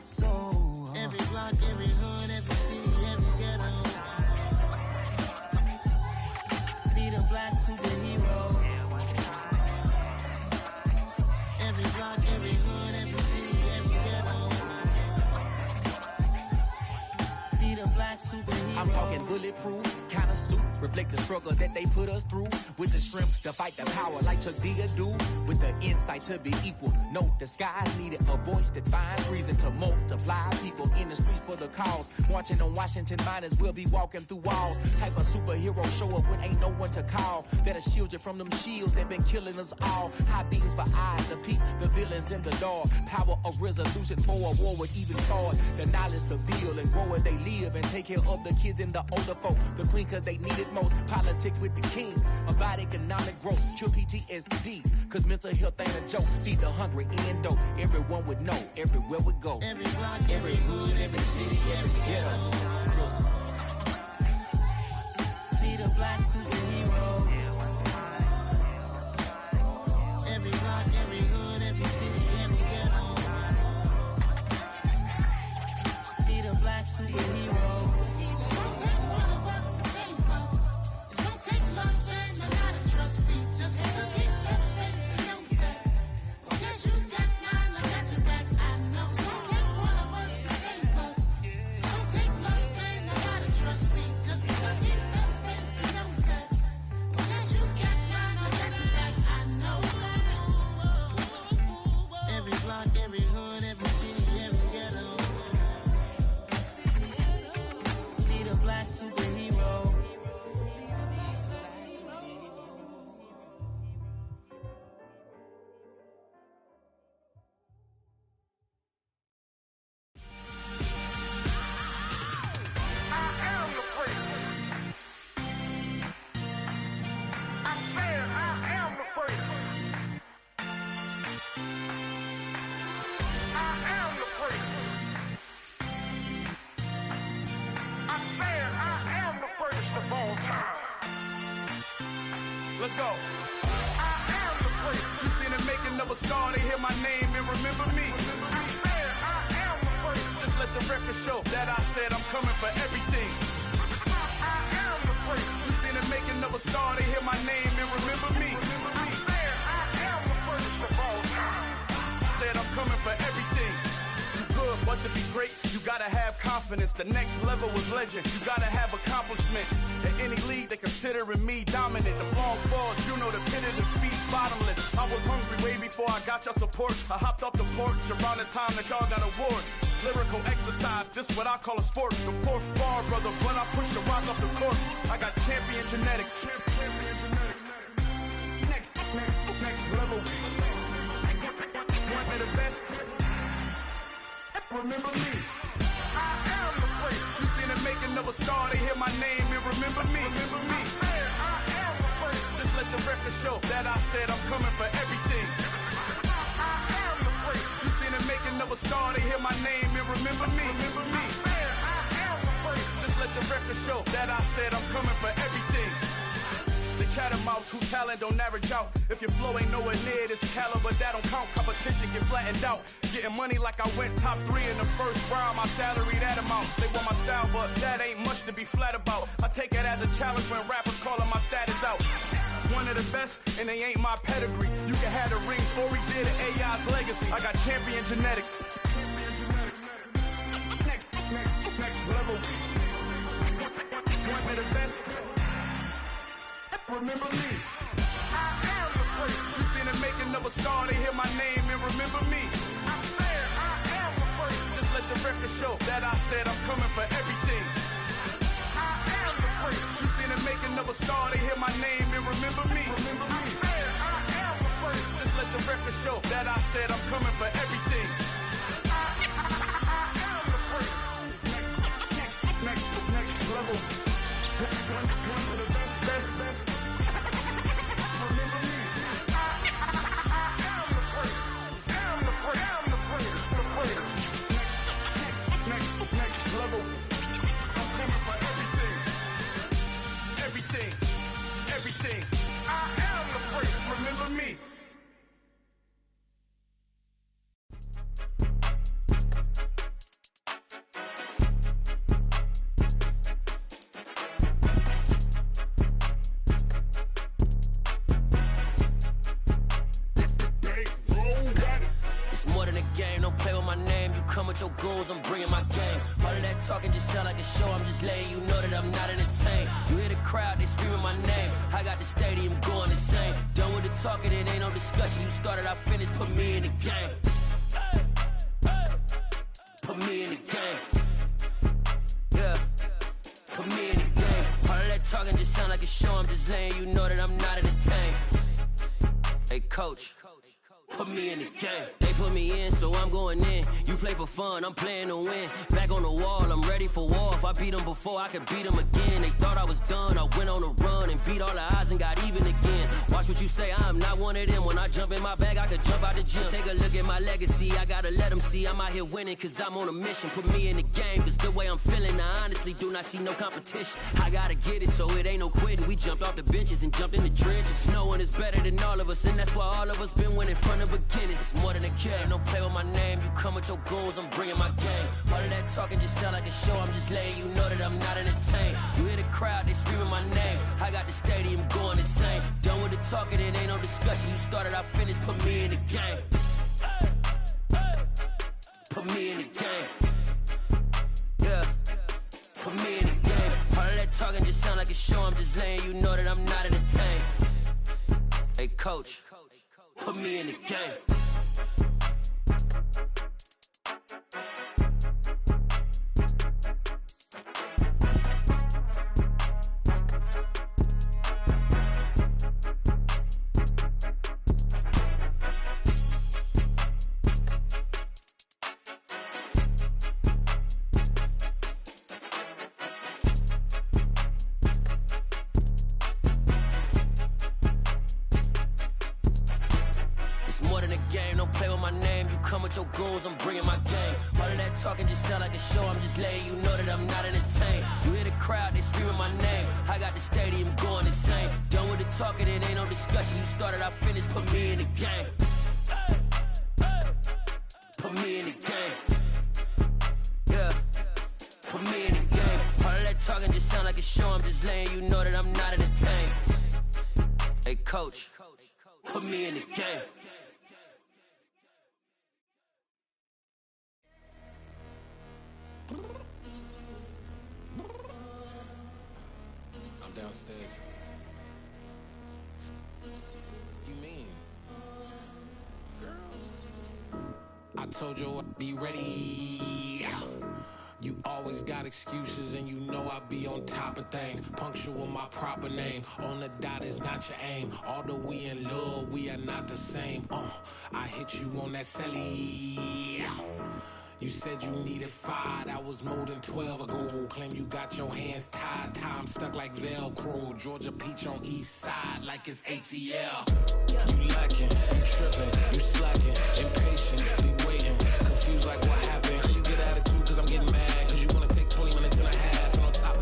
So every block, every hood, every city, every ghetto. Need a black superhero. Every block, every hood, every city, every ghetto. Need a black superhero. I'm talking bulletproof kind of suit, reflect the struggle that they put us through. With the strength to fight the power like Chuck D do. With the insight to be equal. No disguise needed, a voice that finds reason to multiply. People in the streets for the cause. Marching on Washington, might as well be walking through walls. Type of superhero show up when ain't no one to call. That'll shield you from them shields that been killing us all. High beams for eyes to peep the villains in the dark. Power of resolution for a war would even start. The knowledge to build and grow where they live and take care of the kids and the older folk. The queen cause they need it most. Politics with the kings about economic growth. Cure PTSD cause mental health ain't a joke. Feed the hungry and dope. Everyone would know everywhere we go. Every block, every hood, every city, every ghetto. Need a black superhero. Every block, every hood, every city, every ghetto. Need a black superhero. It's gonna take one of us to save us. It's gonna take love and a lot of trust. We just got to keep that faith and know that. Because you got mine, I got your back. I know it's gonna take one of us to save us. It's gonna take love and a lot of trust. We just got to keep that faith and know that. Because you got mine, I got your back. I know. Every block, every hood, every city, every ghetto. Need a black superhero. Let's go. You seen the making of a star, they hear my name and remember me. Just let the record show that I said I'm coming for everything. You seen the making of a star, they hear my name and remember me. Said I'm coming for everything. Good, but to be great, you gotta have confidence. The next level was legend. You gotta have accomplishments. In any league, they considering me dominant. The long falls, you know the pit of defeat, bottomless. I was hungry way before I got your support. I hopped off the porch around the time that y'all got awards. Lyrical exercise, this what I call a sport. The fourth bar, brother, when I push the rock off the court. I got champion genetics. Champion genetics. Next level. One of the best. Remember me. I am the place. You seen the making of a star, they hear my name and remember me. Remember me. I am the place. Just let the record show that I said I'm coming for everything. I am the place. You seen the making of a star, they hear my name and remember me. Remember me. I am the place. let the record show that I said I'm coming for everything. The catamounts who talent don't average out. If your flow ain't nowhere near this caliber, that don't count. Competition get flattened out. Getting money like I went top 3 in the first round. My salary that amount. They want my style, but that ain't much to be flat about. I take it as a challenge when rappers calling my status out. One of the best, and they ain't my pedigree. You can have the rings, or we did an AI's legacy. I got champion genetics. Next level. One of the best. Remember me. I am the first. You seen the making of a star, they hear my name and remember me. I said I am the first. Just let the record show that I said I'm coming for everything. I am the first. You seen the making of a star, they hear my name and remember me. Remember me. I said I am the first. Just let the record show that I said I'm coming for everything. I am the first. Next level. One of the best. Remember me. I am the first. I'm the first. Next level. I'm coming for everything. I am the first. Remember me. Come with your goons, I'm bringing my game. All of that talking just sound like a show. I'm just letting you know that I'm not entertained. You hear the crowd, they screaming my name. I got the stadium going insane. Done with the talking, it ain't no discussion. You started, I finished, put me in the game. Put me in the game. Yeah, put me in the game. All of that talking just sound like a show. I'm just letting you know that I'm not entertained. Hey, coach. Put me in the game. They put me in, so I'm going in. You play for fun, I'm playing to win. Back on the wall, I'm ready for war. If I beat them before, I could beat them again. They thought I was done, I went on a run and beat all the odds and got even again. Watch what you say, I'm not one of them. When I jump in my bag, I could jump out the gym. Take a look at my legacy, I gotta let them see I'm out here winning, cause I'm on a mission. Put me in the game, cause the way I'm feeling, I honestly do not see no competition. I gotta get it, so it ain't no quitting. We jumped off the benches and jumped in the trenches. No one is better than all of us, and that's why all of us been winning from the beginning. It's more than a kid, don't play with my name. You come with your goons, I'm bringing my game. All of that talking just sound like a show. I'm just letting you know that I'm not entertained. You hear the crowd, they screaming my name. I got the stadium going insane. Done with the talking, it ain't no discussion. You started, I finished, put me in the game. Put me in the game. Yeah, put me in the game. All of that talking just sound like a show. I'm just letting you know that I'm not entertained. Hey, coach. Put me in the game. Your goons, I'm bringing my game. All of that talking just sound like a show. I'm just letting you know that I'm not entertained. You hear the crowd, they screaming my name. I got the stadium going insane. Done with the talking, it ain't no discussion. You started, I finished, put me in the game. Put me in the game. Yeah, put me in the game. All of that talking just sound like a show. I'm just letting you know that I'm not entertained. Hey, coach, put me in the game. Downstairs. You mean? Girl, I told you I'd be ready. You always got excuses and you know I be on top of things. Punctual my proper name. On the dot is not your aim. Although we in love, we are not the same. I hit you on that celly. You said you needed 5, that was more than 12 ago. Claim you got your hands tied, time stuck like Velcro. Georgia Peach on east side like it's ATL. You lacking, you tripping, you slacking, impatient, be waiting, confused like what happened. You get attitude cause I'm getting mad, cause you wanna take 20 minutes and a half. And on top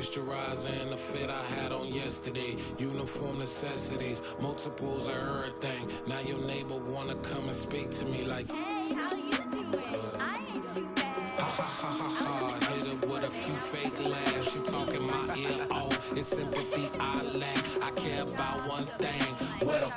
moisturizer and the fit I had on yesterday. Uniform necessities, multiples of everything. Now your neighbor wanna come and speak to me like, hey, how you doing? I ain't too bad. Ha ha ha ha ha. Hit her with a few fake laughs. She talking my ear off. It's sympathy I lack. I care about one thing. What up?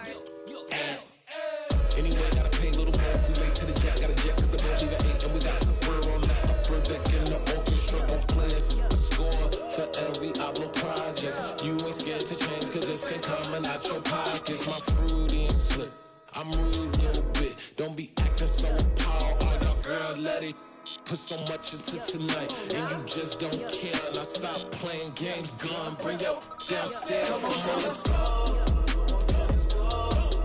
Anyway, gotta pay a little more if we late to the jet. Got a jet cause the band leave at 8 and we got some fur on the upper deck in the orchestra. Don't play it. Score for every Ablo project. You ain't scared to change cause it's ain't coming out your pockets. My fruity and slip. I'm rude a little bit. Don't be acting so appalled. All y'all girl, let it put so much into tonight. And you just don't care. Now stop playing games. Gun, bring your downstairs. Come on, let's go.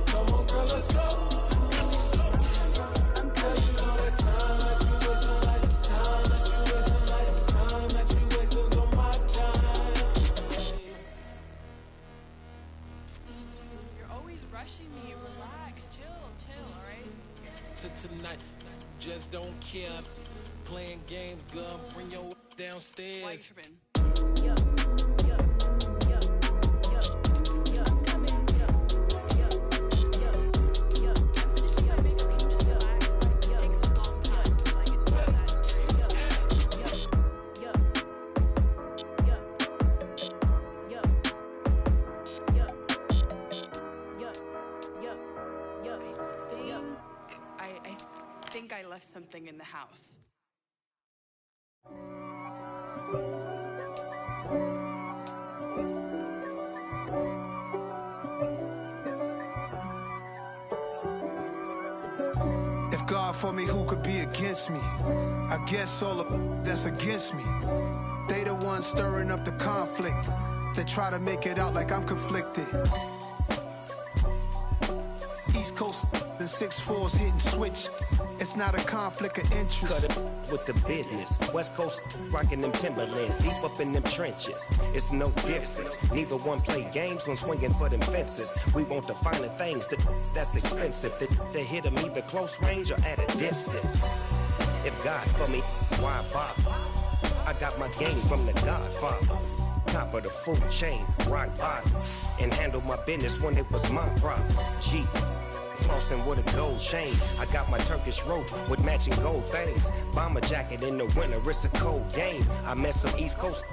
Come on, girl, let's go. Tonight, just don't care. Playing games, girl, bring your downstairs. I left something in the house. If God for me, who could be against me? I guess all of that's against me. They the ones stirring up the conflict. They try to make it out like I'm conflicted. East Coast and 6'4's hitting switch. It's not a conflict of interest. Cut it with the business. West Coast rocking them Timberlands, deep up in them trenches. It's no difference. Neither one play games when swinging for them fences. We want the finer things that's expensive. They hit them either close range or at a distance. If God for me, why bother? I got my game from the Godfather. Top of the food chain, rock bottom. And handle my business when it was my problem. G. Flossing with a gold chain. I got my Turkish rope with matching gold things. Bomber jacket in the winter, it's a cold game. I met some East Coast